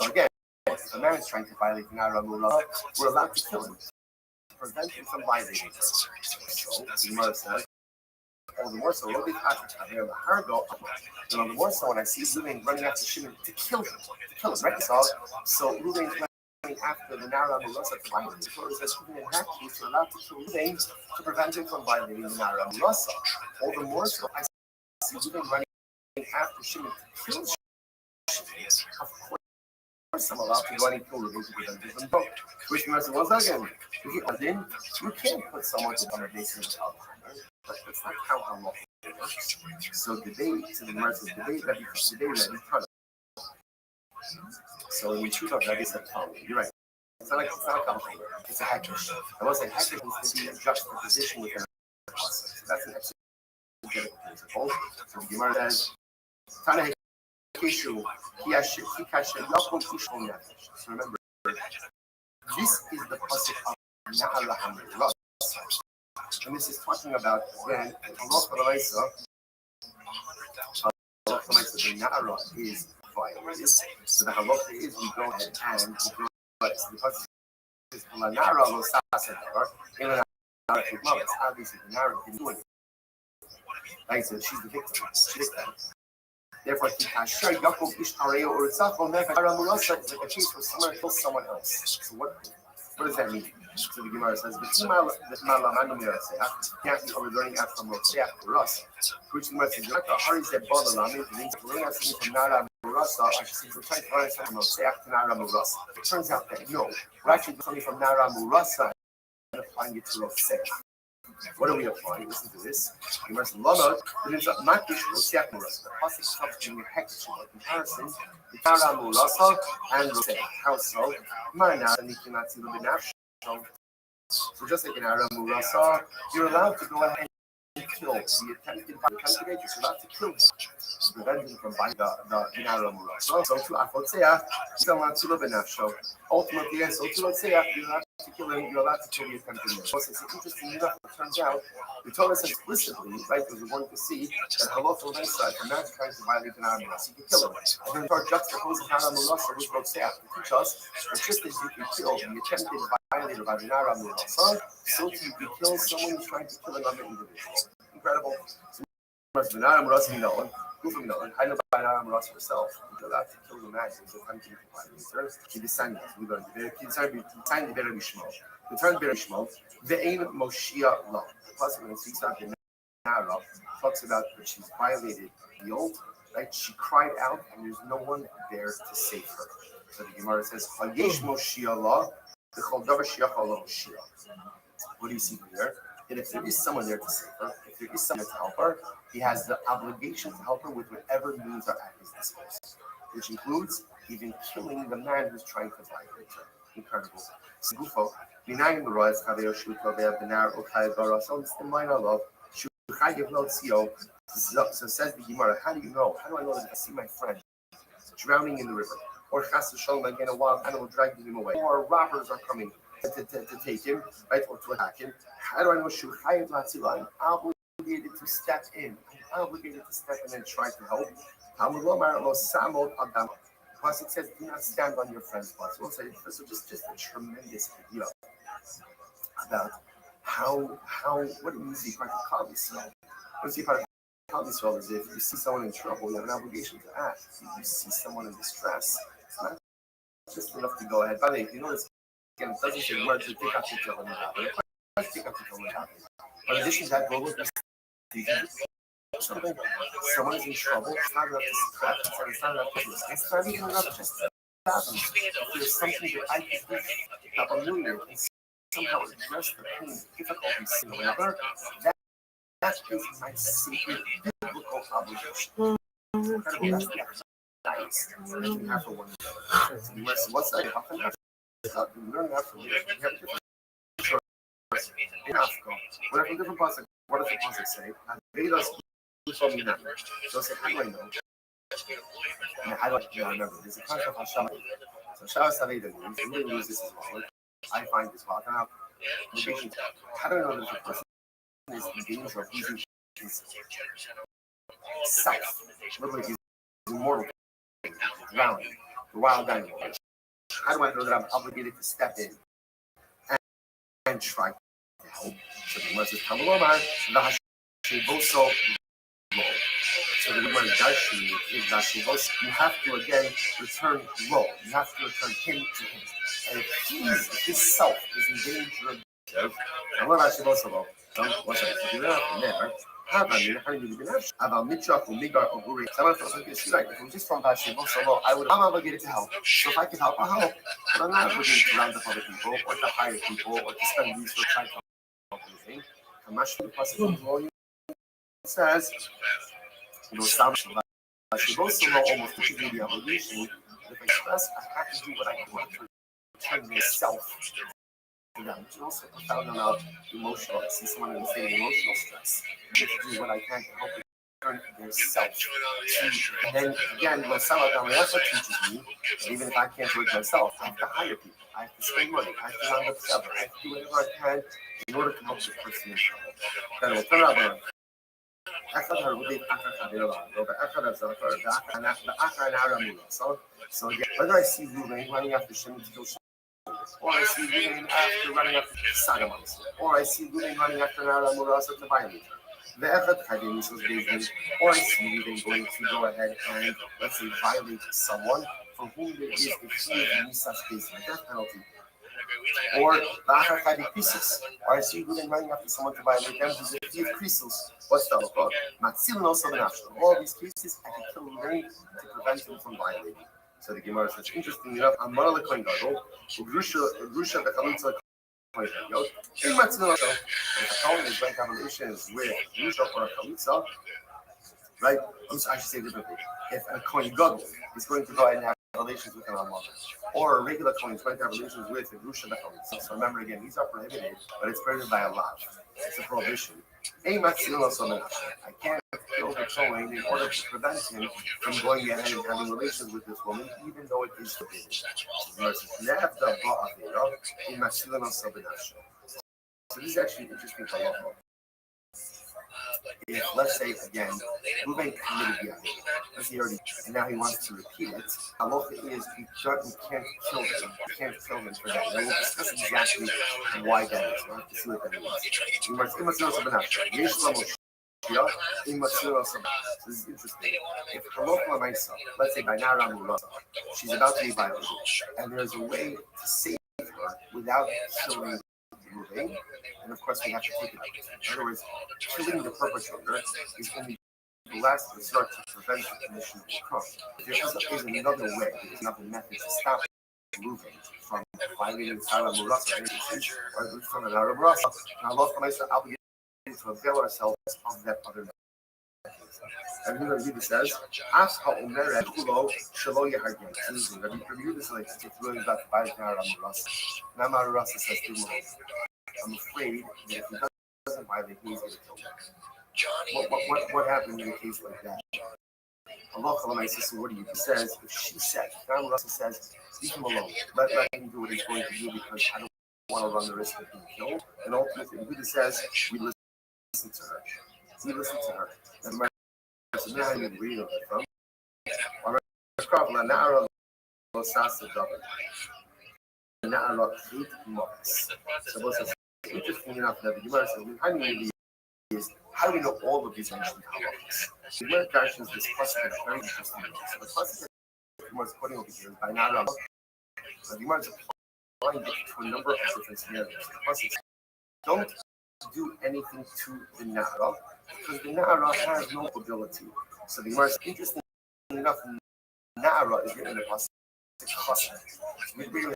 again, if a man is trying to violate the Nara Mula, we're allowed to kill him, to prevent him from violating it. So, the Gemara says, all the more so, the more so when I see Ruvain running after Shimon to kill him, right? So Ruvain running after the Nara Mulasa to violate the Torah says, even in that case, you're allowed to kill Ruvain to prevent him from violating the Nara Mulasa. All the more so, I see Ruvain running after Shimon to kill Shimon. Of course, I'm allowed to go and kill Ruvain to prevent him from vote. Which means, once again, you can't put someone to become a basis of but that's not how Allah works. So the day to the mercy, the day that he turned. So when we choose our Rebbe said, you're right. It's not a complicated. It's a hekesh. I was like hekesh needs to be in juxtaposition with an so that's an exegetical principle. So the Gemara says, Tana hekeshu hikashe yakum ishon nefesh. So remember, this is the pasuk of Na'ala Hamir. And this is talking about when Allah the Na'ara is violated. So the halacha is we go ahead and we go because the Na'ara was in an obviously the Na'ara didn't do anything. Right, so she's the victim. Therefore, Kasher Yaakov Ish Areo or Tzachol Nefesh Murasa is like a case where someone kills someone else. So what does that mean? So the Gemara says, can't be overlearning out from Rotseach to Rus. Which the Gemara says, not the Haris that bother Lami, the means to learn out from Nara Murasa, I should say, we're trying to learn from Rotseach to Nara Murasa. It turns out that no, we're actually coming from Nara Murasa and applying it to Rotseach. What are we applying? Listen to this. The Gemara says, Lama, it ends up not this Rotseach Murasa. The Pasuk comes to a hex comparison, the Nara Murasa and Rotseach. How so? Mana, and you cannot see the Benash. So just like in Aram Murasa, you're allowed to go ahead and kill the attempted agent. You're allowed to kill him to prevent him from buying the Aram Murasa. So to Afotseach, ultimately, yes, so to Afotseach, you're allowed to kill him, you're allowed to kill the attempted agent. So it's interesting enough, it turns out, the Torah says explicitly, right, because we're going to see that Halot Odesai, a man trying to violate an Aram Murasa, you can kill him. And then the Torah juxtaposes Aram Murasa with Afotseach to teach us that just as you can kill the attempted violator by the Nara Murasa, so you can kill someone who's trying to kill another individual. Incredible. So the Nara Murasa known, proving known, I know by Nara Murasa herself, you're allowed to kill the man who's attempting to violate her. She decided we learned the Bera Mishmal. The term Bera Mishmal, the aim of Moshia law. Plus, when it speaks about the Nara, talks about that she's violated the altar, right? She cried out, and there's no one there to save her. So the Gemara says, Hayesh Moshia law. What do you see here? That if there is someone there to save her, if there is someone there to help her, he has the obligation to help her with whatever means are at his disposal, which includes even killing the man who's trying to violate her. Incredible. So says the Gemara, how do you know? How do I know that I see my friend drowning in the river? Or chas v'shalom again, a wild animal dragging him away, or robbers are coming to take him, right, or to attack him. How do I know shu chayav latzila? I'm obligated to step in. I'm obligated to step in and try to help. Talmud lomar lo samod adam. Plus it says, do not stand on your friend's blood. So just a tremendous idea about what it means to be part of Klal Yisrael. What is part of Klal Yisrael is if you see someone in trouble, you have an obligation to act. If you see someone in distress, it's not just enough to go ahead. By the way, if you notice, again, it doesn't say where to pick up the children. Let's pick up the children. But in addition to that, global something, someone is in trouble, it's not enough to scratch, it's not enough to it's not even enough just to happen. There's something that I can do, help a million, and somehow address the pain, difficulties, whatever. That is my secret biblical obligation. Incredible. That's nice. We have for one another. What's that? We learn that from you. We have different choices. In Africa, whatever different parts, what does the pasuk say? They does from me now. So say, how do I know? And I don't remember. There's a concept of Shabbat. So Shabbat Saveda means, and we use this as well. I find this well. How do I know that the person is in danger of losing his self? Literally, he's immortal, drowning, the wild animal. How do I know that I'm obligated to step in and try to help? So the Gemara says, Talmud V'hashivoso lo. So the Gemara Darshi is V'hashivoso. You have to again return lo. You have to return him to him. And if his self is in danger of death, Talmud V'hashivoso lo. What's that? If you do that there, if just from I would I'm obligated to help. So if I can help, I'll help. But I'm not obligated to round up other people or to hire people or to spend resources trying to help anything. Kamash the possible says, almost teaches me the obligation. If I stress, I have to do what I can to return myself. Which also profound amount emotional. I see someone in the state of emotional stress. I have to do what I can to help return their self. And then again, what Salah also teaches me, that even if I can't do it myself, I have to hire people. I have to spend money. I have to round up sever. I have to do whatever I can in order to help the person in trouble. Then we'll turn around. So again, whether I see Ruben running after Shimon to kill Shimon, or I see Ruben after running after Sagamans, or I see Ruben running after Nara Murasa to violate her. Or I see Ruben going to go ahead and, let's say, violate someone for whom there is a fear of Nisas facing a death penalty. Or I see Ruben running after someone to violate them who's a few Christos. What's that about? Matzil and also the national. All these cases, I can kill Ruben to prevent him from violating. So the Gemara says, interesting enough, Amar Lekoin Gadol, Grusha Bechalutza Koin Gadol. In Matzil also, if a Kohen is going to have relations with Grusha or a Chalutza, right? I should say differently. If a Koin Gadol is going to go ahead and have relations with an Amar, or a regular Kohen is going to have relations with a Grusha Bechalutza. So remember again, these are prohibited, but it's prohibited by a law. It's a prohibition. I can't kill the Kohen in order to prevent him from going ahead and having relations with this woman, even though it is forbidden. So this is actually interesting for law. If, let's say, again, Ruben committed the act, as he already, and now he wants to repeat it, halacha is you can't kill him. You can't kill him for that. And we'll discuss exactly why that is. We'll have to see what that means. So this is interesting. If halacha myself, let's say by Nara Murasa, she's about to be violated, and there's a way to save her without killing Ruben, and of course we have to take it. In other words, killing the perpetrator is only the last resort to prevent the commission of the crime. There is another way, there is another method to stop Ruben from violating Sarah Murasa, or from Nara Murasa. And Allah is obligated to avail ourselves of that other method. And Rabbi Yehuda says, "Ask how Omer Kulo Shalo Yehargim." Rabbi Yehuda is like, it's really about to buy Nara Murasa. Nara Murasa says to him, I'm afraid that if he doesn't violate, he's going to kill him. What happened in a case like that? Allah says, so what do you do? He says, if she said, Nara Murasa says, leave him alone. Let him do what he's going to do because I don't want to run the risk of being killed. And ultimately, Yehuda says, we listen to her. We listen to her. And my now I'm reading it from. Nara Murasa Nara eight months. So what's interesting enough that the Gemara says, how do you is how do we know all of these ancient halachas? The Gemara mentions this pasuk is very interesting. So the pasuk that the Gemara is quoting over here is by Nara. The Gemara is applying it to a number of different scenarios. The pasuk says, don't do anything to the Nara because the Nara has no ability. So the Gemara is interesting enough. Nara is written in the pasuk. We bring it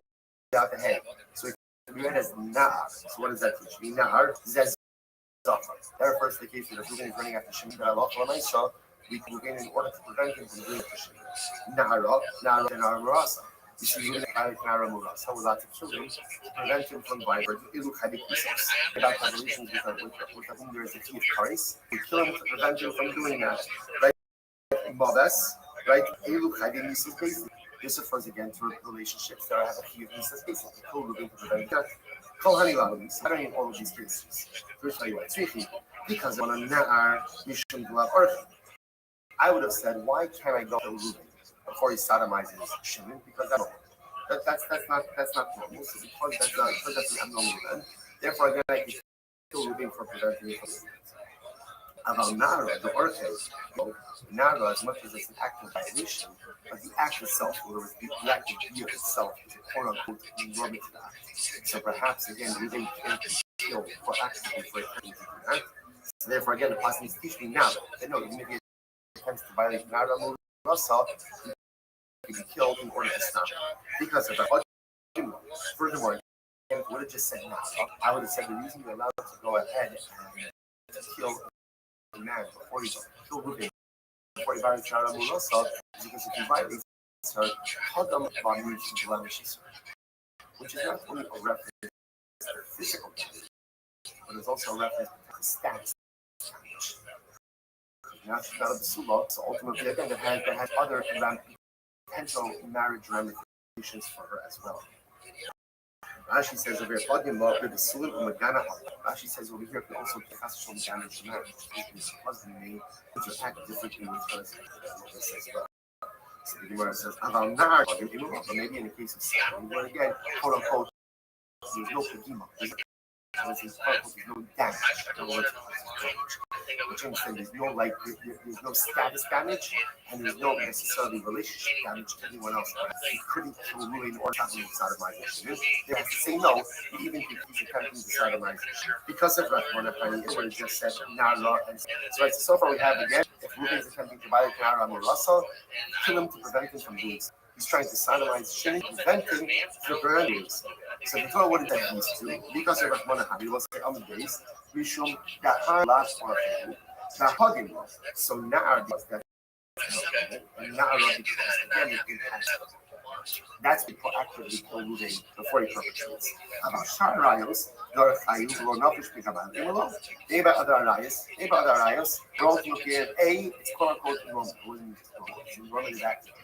out the head. So we read as Nar. So what does that teach? Nar Zez. That refers to the case where the Ruben is running after Shimon, but Allah we can begin in order to prevent him from doing Shimon. Nara, and Nara Murasa. You see, Ruben and Nara Murasa we're allowed to kill him to prevent him from violating Ilu Chadik Pisos. Without having relations with whom there is a key of Karis, we kill him to prevent him from doing that. Right? Mobes, right? Ilu Chadik Pisos basically. This refers again to relationships that have a key of Pisos basically. Kill Ruben to prevent that. I don't in all of these cases. Let me tell you why. Because when I would have said, why can't I go to Ruben before he sodomizes Shimon? Because I don't know. That's not normal. So because that's an abnormal event, therefore again I can kill Reuben for preventing it from doing it. About Nara, the Orche, Nara, as much as it's an act of violation, but the act itself, or the act of year itself, is a quote unquote normative act. So perhaps again, Reuben can't be killed proactively for attempting to do that. So therefore, again, the person needs to teach me now that no, even if he attempts to violate Nara Russell, he can be killed in order to stop him. Because of that. Furthermore, if I would have just said Nara, I would have said the reason you're allowed to go ahead and kill a man before you kill Reuben, before you violate Nara Russell, is because if you violate her, Hadam Bamish blemishes her, which is not only a reference to physical damage, but it's also a reference to status damage. Now she's not a Basula, so ultimately again that has other potential marriage ramifications for her as well. Rashi says over here, Rashi says over here can also cause damage to marriage. Husband may interact differently with husband. So the Gemara says, but maybe in the case of Satan, where again, quote unquote, there's no pagima, there's no damage. Which understand there's no status damage, and there's no necessarily relationship damage to anyone else. You couldn't kill ruin or something sodomization. They have to say no, even if he's attempting to sodomize. Because of Rahman Apani, it would have just said Nara. So right, so far we have again, if Ruben is attempting to violate Nara Murasa, kill him to prevent him from doing so. He's trying to sodomize Shini, preventing the burning. So the Torah would have these two, because of Rahman Apani, he will say on the base, Rishum Gahar last or Gahagim. So Na'ar does that. And Na'ar because again it has that's before actively kill Ruben before he perpetrates. About Sharayos, Dorachayus, Ronafish Pikaban, they will Eba other Arayos, ultimately A, it's quote unquote Roman, in Roman is active,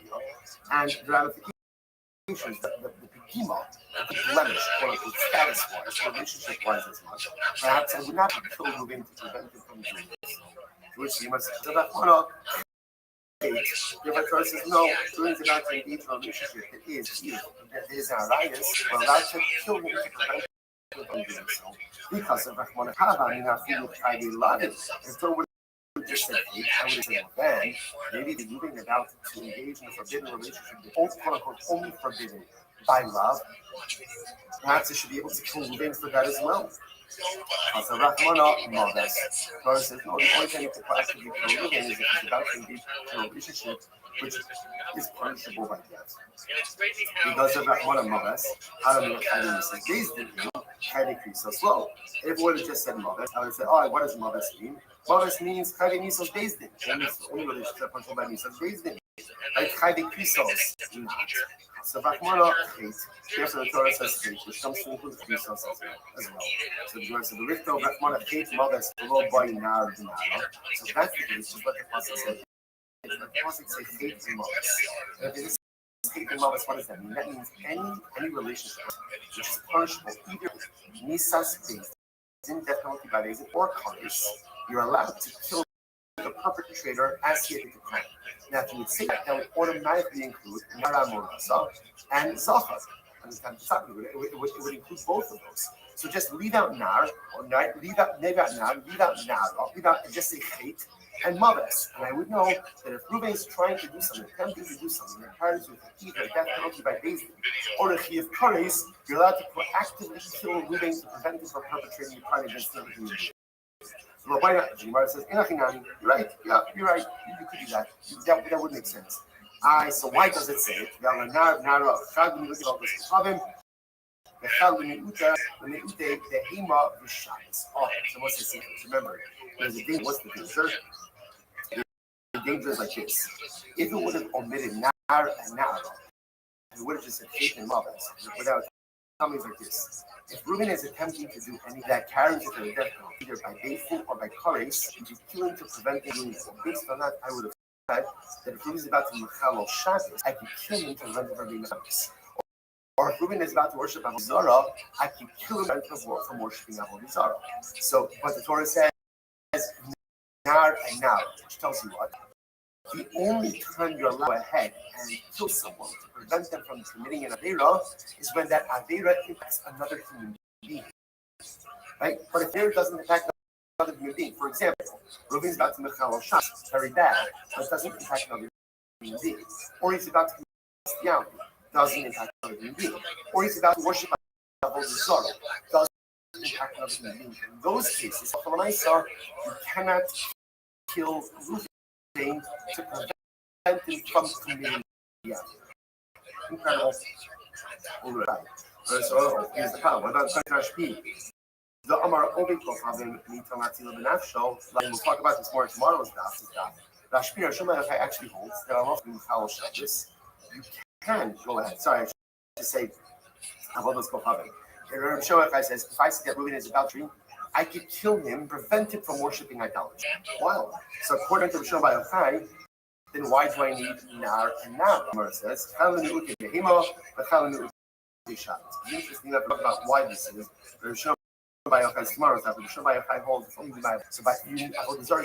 and the ramifications, the Pigima, the blemish, quote unquote, status wise, relationship wise as much, perhaps I would not have killed Ruben to prevent him from doing this. To which you must say that if a person says no, doing is about to engage in a relationship that is evil, that is Arayas, we're allowed to kill him to prevent him from doing so. Because of Rahman Kava, I mean, I feel I love it. If there would have just said hate, I would have said, well, then, maybe they're moving about to engage in a forbidden relationship that is, quote unquote, only forbidden by love. Perhaps they should be able to kill Ruben for that as well. So Rahmana Modas. Torah says, no, the only thing you can possibly kill Ruben is if he's about to engage in a relationship which is punishable by death. Because of Rahmana Modas, how do we say these didn't decrease so slow. If we would have just said Modas, I would have said, oh, what does Modas mean? Modas means Chayde Misos Bezdin. Any relationship punishable by Misos Bezdin. Like Chayde Krisos. So Rahmana hate. Therefore the Torah says hate, which comes to include Krisos as well. So the Torah says the Richter of Rahmana hate Modas below by Nar Dinara. So that's the case, just what the Pasuk said. The Pasuk says hate Modas. If it is hate Modas, what does that mean? That means any relationship which is punishable either Misas based, indefinitely by reason, or colors, you're allowed to kill the perpetrator as he did the crime. Now, if you would say that, would automatically include Nara Morasa and Zachar. Understand? It would include both of those. So just leave out Nar, or leave out Nar, and just say hate and Maves. And I would know that if Reuben is trying to do something, attempting to do something, that carries with it either death penalty by Bezdin, or if he is Kares, you're allowed to proactively kill Reuben to prevent him from perpetrating a crime against the human being. So why not? Gemara says, you're right. Yeah, you're right. You could do that. That would make sense. So why does it say it? So what's the secret? Remember, there's a danger. What's the danger? The danger is like this. If it would have omitted Nar and Nar, it would have just said hate and Maves without something like this. If Reuben is attempting to do any that carries it to the death penalty, either by Bezdin or by Kares, he's killing to prevent him doing so. Based on that, I would have said that if Reuben is about to Mechalo Shabbos, I could kill him to prevent him from being Shabbos. Or if Reuben is about to worship Avodah Zarah, I can kill him from worshiping Avodah Zarah. So, but the Torah says Nar and Nar, which tells you what? The only time you're allowed to go ahead and kill someone to prevent them from committing an Avera is when that Avera impacts another human being. Right? But if Avera doesn't impact another human being, for example, Reuven's about to Michal Shas, very bad, but it doesn't impact another human being. Or he's about to commit bestiality, doesn't impact another human being. Or he's about to worship Avodah Zarah, doesn't impact another human being. In those cases, you cannot kill Reuven to prevent him from committing the act. Incredible. Right. So here's the problem. What about Rashbi? The Amar Obi Kohavim Nitamati Lebenafsho, like we'll talk about this more tomorrow's daf. Rashbi Rashuma actually holds that I'm often Chal Shabbos. You can go ahead. Sorry, I should say Avodas Kohavim. Rabbi Shoachai says, if I see that Reuven is adultery, I could kill him, prevent him from worshiping idolatry. Wow. So according to Rabbi Shoachai, then why do I need Nar and Nar? It says, it's interesting enough about why this is. Rabbi Shoachai's tomorrow, Rabbi Shoachai holds it's only the Bible. So by using Avodah Zarah,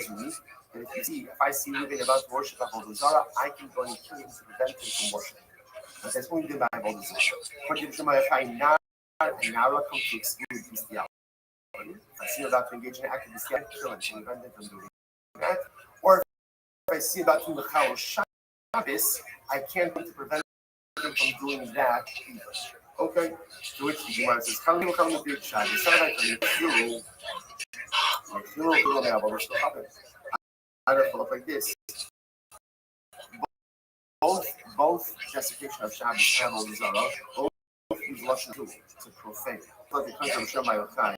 and if I see Reuven about to worship Avodah Zarah, I can go and kill him to prevent him from worshiping. But that's only the Bible. According to Rabbi Shoachai, Nar and Nara come to exclude bestiality. If I see about to engage in an act of bestiality, kill him to prevent him from doing that. Or if I see about to Michal Shabbos, I can't do to prevent him from doing that either. Okay? To which the Gemara says, "Come to do Shabbos." I don't know like this. Both justification of Shabbos and Avodah Zarah, both use lashon to profane. But the concept of Shemai Yochai,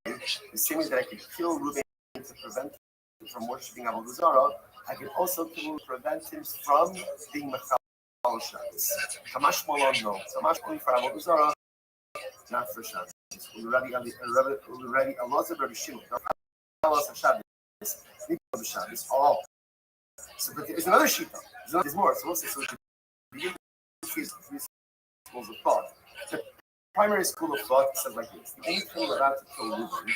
the same way that I could kill Reuven to prevent him from worshiping Avodah Zarah, I can also kill to prevent him from being Mechal Shabbos. Kamash Molon, no. Kamash only for Avodah Zarah, not for Shabbos. We already Elazar Rabbi Shimon. Elazar Shabbos. Shabbos. Oh. So, but there's another sheet though. There's more. So what's this? Three schools of thought. The primary school of thought says like this: the only time you're about to kill Reuven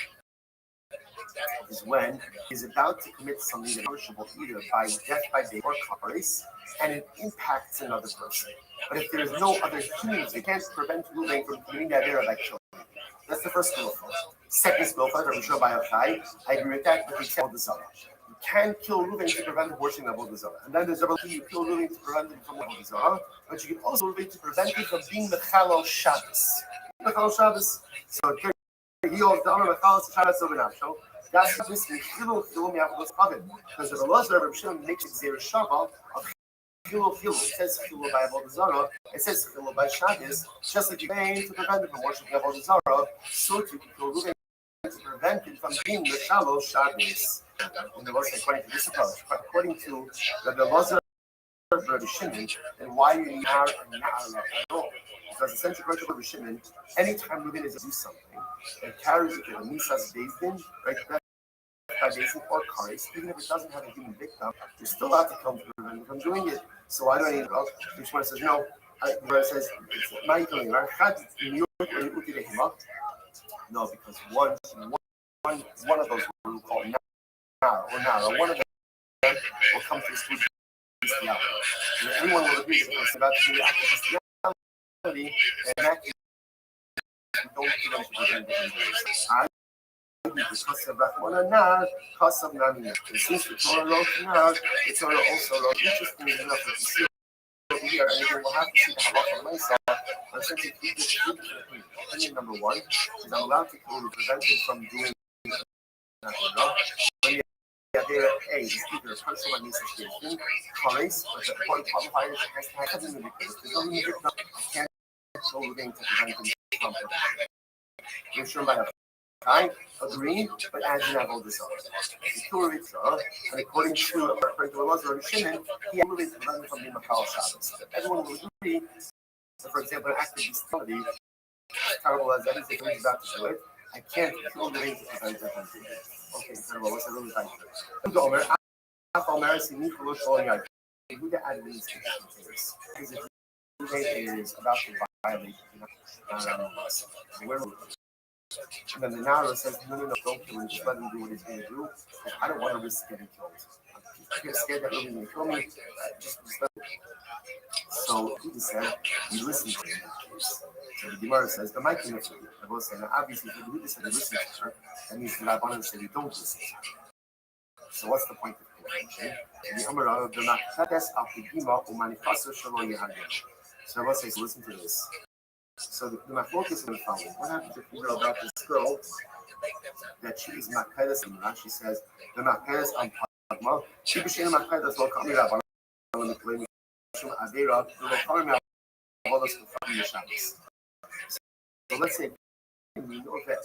is when he's about to commit something that is punishable either by death by day or kaparis, and it impacts another person. But if there is no other humans, you can't prevent Reuven from committing that error by killing. That's the first school of thought. Second school of thought, Rabbi Shoachai, I agree with that, but we tell the Zara. You can kill Reuven to prevent him worshiping Avodah Zarah. And then there's Rabbi you kill Reuven to prevent him from Avodah Zarah, but you can also Reuven to prevent him from being Mechal Shabbos. Mechal Shabbos. So he holds the honor of Mechal Shabbos over now. So that's this Mechilul Chilul Mi'avodas Chavim. Because the Elazar Rabbi Shimon makes it Zera Shava of Chilul. It says Chilul by Avodah Zarah. It says Chilul by Shabbos. Just like you to prevent him from worshiping Avodah Zarah, so too you can kill Reuven to prevent him from being Mechal Shabbos. And the Elazar, according to this approach, but according to the Elazar Rabbi Shimon, then why you need Nar and Nar at all? Because essentially, according to Rabbi Shimon, anytime Reuven is to do something that carries it to the Misas Bezdin, right? By Bezdin or Karis, even if it doesn't have a human victim, you're still allowed to come to Reuven from doing it. So why do I need it? Which one says no? Where it says, no, because one of those will call Nara, one of them will come to exclude bestiality. And everyone will agree that it's about to be active bestiality, and that is don't give them to prevent the because of Rahman Nar, because of Nami. And since the Torah wrote Nar, the Torah also wrote interesting enough to see over here, and we will have to see the halacha myself. But since it is opinion number one, is I'm allowed to prevent it from doing nothing. There is either a person or needs to be Correct, but the important qualifier is it has to have a because there's no music, I can't go living to prevent them from you're sure by a time, agreeing, but as you have all this other. And according to Elazar and Shimon, he had really prevented from being Mechal Shabbos. Everyone will agree, so for example, an act of bestiality, terrible as that is, if he's about to do it, I can't kill the things to prevent them from doing it. Okay, incredible. What's a really tight who the added these things? Because if Reuven is about to violate, and then the Nara says, no, don't kill him, just let him do what he's going to do. I don't want to risk getting killed. get scared that nobody's going to kill me. Just respect. So he said, you listen to him. So the Gemara says, the mic connects with you. I will say, now obviously, if the Buddha said you listen to her, that means the Rabbanan said you don't listen to her. So what's the point of contention? The Amar of the Makades Apigima Umanifasa Shalo Yahagim. So I will say, so listen to this. So the Machlokas is the following. What happens if you know about this girl that she is Makades Imra? She says, the Makades Ampagma, she was in Makades Lokami Rabbanan, and the claim of Adera, the Lokami Rabbanan, the Shabbos. So let's say we know that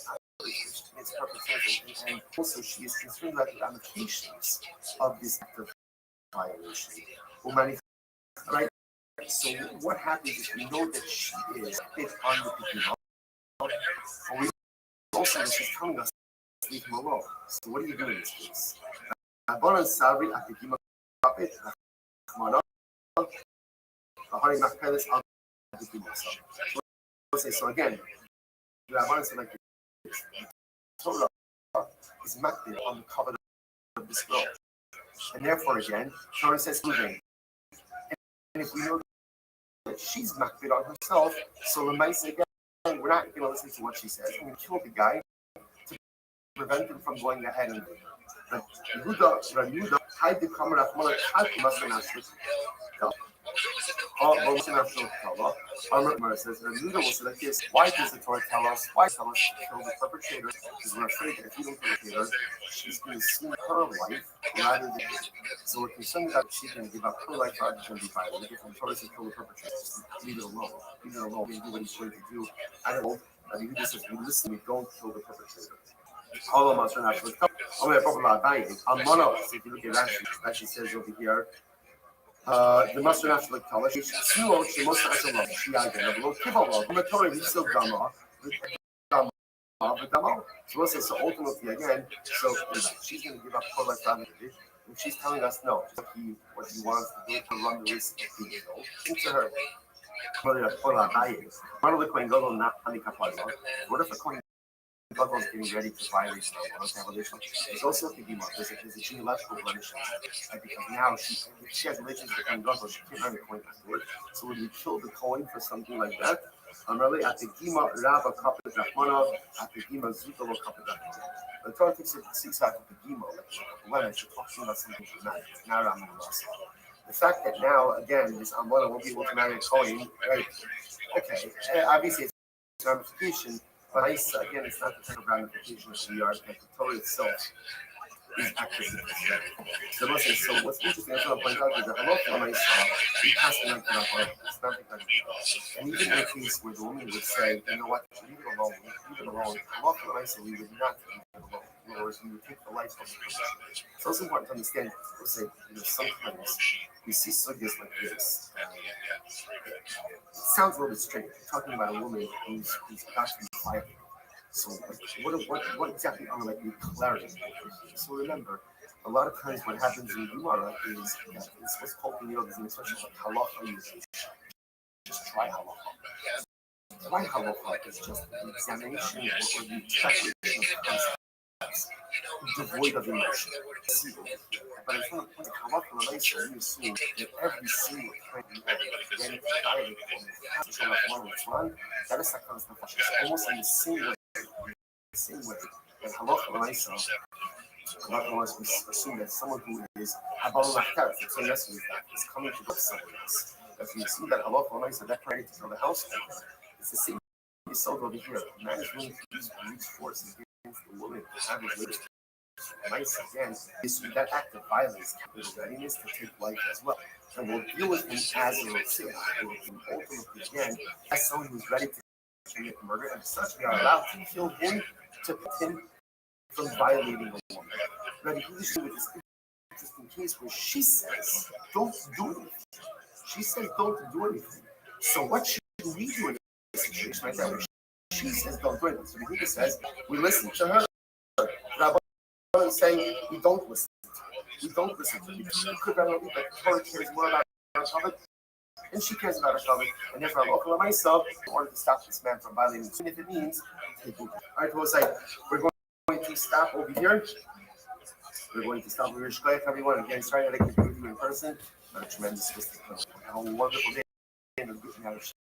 it's perpetrated, and also she is concerned about the ramifications of this act of violation. Right? So what happens is we know that she is hit on the Pekino, and we also know she's telling us to leave him alone. So what do you do in this case? Rabbanan Sabri Apekima Kapit Rahmana Ahari Makpelis Al Pekino. So again, the Rabbanan said like this. Torah is makbid on the cover of this scroll. And therefore, again, Torah says moving. And if we know that she's makbid on herself, so the mice again, we're not going to listen to what she says. We're going to kill the guy to prevent him from going ahead and but Yehuda, hide the camera of Malak, hide the Masana Armor says that Yehuda will say like this: why does the Torah tell us? Why tell us to kill the perpetrator? Because we're afraid that if we don't kill the perpetrator, she's going to sue her life rather than. So we're concerned that she's going to give up her life rather than be violent. If the Torah says kill the perpetrator, just leave it alone. Leave it alone. We do what he's going to do. I don't know. Yehuda says, we listen. We don't kill the perpetrator. All of us are not. I'm going to talk about dying. I'm one of us. If you look at Rashi says over here. The master national college, two ocean, most of the she again, below Kibble, the Torah is still Dama, so ultimately again, so she's going to give up her life rather than it. And she's telling us no, what he wants to do to run the risk of being killed. Into her. What if a coin Buckle's getting ready to violate there's also a Pigima. There's a genealogical blemish. Because now she has relations with the coin Buckle, she can't have a coin afterward. So when you kill the coin for something like that, really at the Gima Rabba Kapit Rahmanov, at the Gima Zutalo Kapit Rahmanov. The Torah takes it 6 out of the Gima, like when she talks about something dramatic. Now Raman the fact that now, again, this Amwana won't be able to marry a coin, right? Okay, obviously it's ramification. But again, it's not the type of ramification of the art, but the Torah itself is active. So what's interesting, I just want to point out is that a lot of them he passed the night to Rabbanan. It's not like that. And even in a case where the woman would say, you know what, leave it alone, a lot of them we would not leave it alone. In other words, we would take the life of the person. So it's important to understand, let's say, sometimes we see sugyas like this. It sounds a little bit strange. We're talking about a woman who's got to be violated. So what exactly are like the clarity? So remember, a lot of times what happens in Gemara is that it's what's called there's an expression like halacha usually. Just try halacha. Try halacha is just an examination or the calculation of concepts devoid of emotion. But I just want to point out halacha you assume that every single time you have getting to violate that is a constant function. It's almost in the same way that halacha we assume that someone who is above lachtat, so necessarily is coming to help someone else. If you assume that halacha that ready to build a house, it's the same. You saw over here. Man is willing to use brute force against the woman to have his leadership. Nice again is that act of violence, his readiness to take life as well. And we'll deal with him as a Ritzim. Ultimately, again, as someone who's ready to commit murder, and such we are allowed to kill him to put him from violating a woman. Now, the issue with this interesting case where she says, don't do anything. She says, don't do anything. So, what should we do in this situation like that? Where she says, don't do anything. So, the Buddha says, we listen to her. Rabbi is saying, we don't listen. We don't listen to her. Because she could not believe that Torah cares more about her covenant, and she cares about her covenant. And therefore, I'm open myself in order to stop this man from violating. And if it means, take it. All right, we'll say, we're going to stop over here. We're going to stop with Rishkoich, everyone. Again, sorry that I couldn't do you in person, but a tremendous mistake. Have a wonderful day and a good night.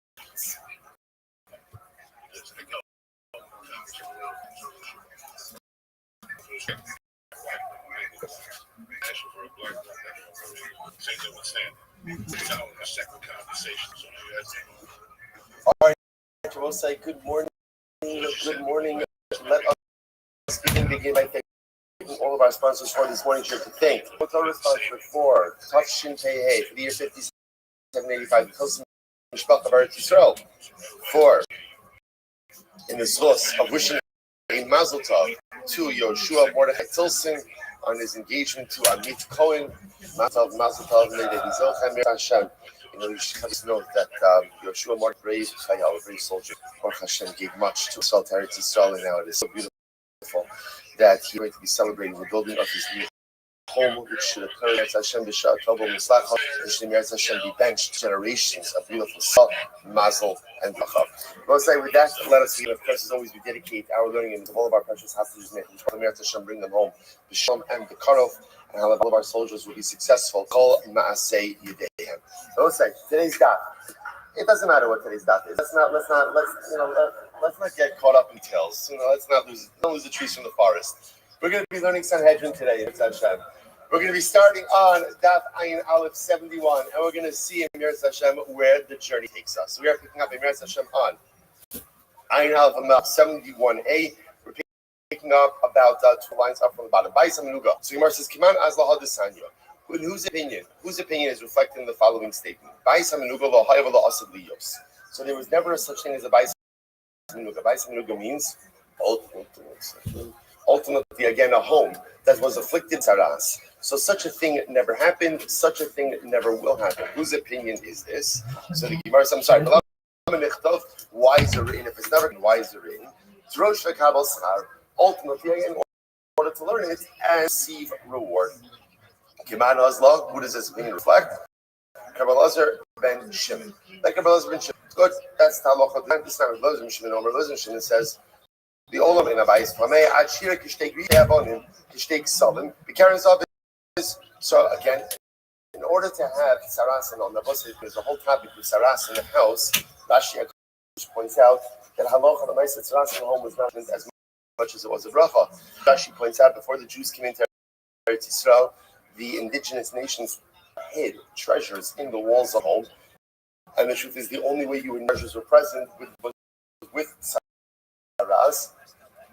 All right, we'll say good morning. Good morning. Let us begin by thanking all of our sponsors for this morning trip. To thank Torah sponsor for Tav Shin Pei Hey for the year 5785, Kosim Mishpach of Eretz Yisrael. For in the source of wishing a Mazel Tov to Yoshua Mordechai Tilson on his engagement to Amit Cohen. Mazel Tov, may they be Zochem Hashem. You should note that Yoshua Mordechai, brave Chayal, a brave soldier, Baruch Hashem, gave much to Israel, to Eretz Yisrael, and now it is so beautiful that he's going to be celebrating the building of his new home, which should occur at Hashem B'Shah Tobo Mislacha, which should Hashem be benched generations of beautiful stuff, Mazel and Bracha. Well, say with that, let us, of course, as always, we dedicate our learning into all of our precious hostages, may Hashem bring them home, B'Shalom and B'Karov, and all of our soldiers will be successful. Kol Ma'aseh Yedeihem. So let's say today's daf. It doesn't matter what today's daf is. Let's not get caught up in tales. Let's not lose the trees from the forest. We're going to be learning Sanhedrin today. We're going to be starting on Daf Ayin Aleph 71, and we're going to see in Miras Hashem where the journey takes us. So we are picking up in Miras Hashem on Ayin Aleph 71a. We're picking up about 2 lines up from the bottom. Ba'is Hamenuga. So Gemara says, Kiman Azlaha Desanya. In whose opinion? Whose opinion is reflected in the following statement? Ba'is Hamenuga lo hayav lo asad liyos. So there was never such thing as a Ba'is Hamenuga. Ba'is Hamenuga means ultimately, again, a home that was afflicted saras. So such a thing never happened. Such a thing never will happen. Whose opinion is this? So the Gemara says, I'm sorry. Why is it written? If it's never, why is it written? Ultimately, again, in order to learn it and receive reward. Kiman Azla, who does this opinion reflect? Kabbalazar ben Shimon. Like Kabbalazar ben Shimon. Good. That's Talocha. This time with Lozim Shimon. Omer Lozim Shimon says, the Olam in Abayis Fameh Achira Kishteg Riyabonim Kishteg Salim. Bikaran Zav is so again. In order to have saras and on the bus, there's a whole topic with saras in the house. Rashi points out that halacha the ma'aseh saras in the home was not as much as it was a bracha. Rashi points out before the Jews came into Eretz Yisrael, the indigenous nations hid treasures in the walls of home, and the truth is the only way you would treasures were present with saras,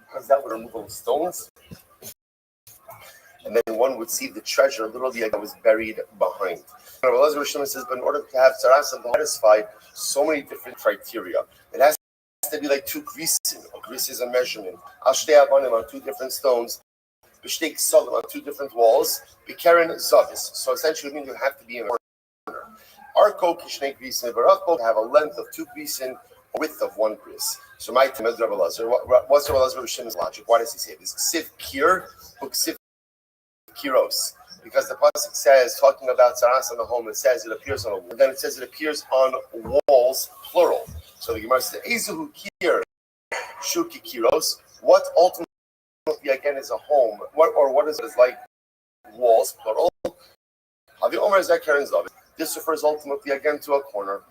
because that would remove all stones. And then one would see the treasure literally that was buried behind. Rabbi says, but in order to have saras and satisfied so many different criteria, it has to be like 2 grisin. A gris is a measurement. Ashtei abanim on 2 different stones. B'shtei salim on 2 different walls. B'keren zavis. So essentially, it means you have to be in a corner. Arko kishnei grisin barachbo have a length of 2 grisin, a width of 1 gris. So my time is Rabbi Lazar. What's Rabbi Lazar Shim's logic? Why does he say this? Ksiv kir, ksiv kiros, because the pasuk says, talking about saras in the home, it says it appears on a wall. And then it says it appears on walls, plural. So the Gemara says, Ezuhu kir, shuki kiros. What ultimately again is a home? What is it like? Walls, plural. This refers ultimately again to a corner.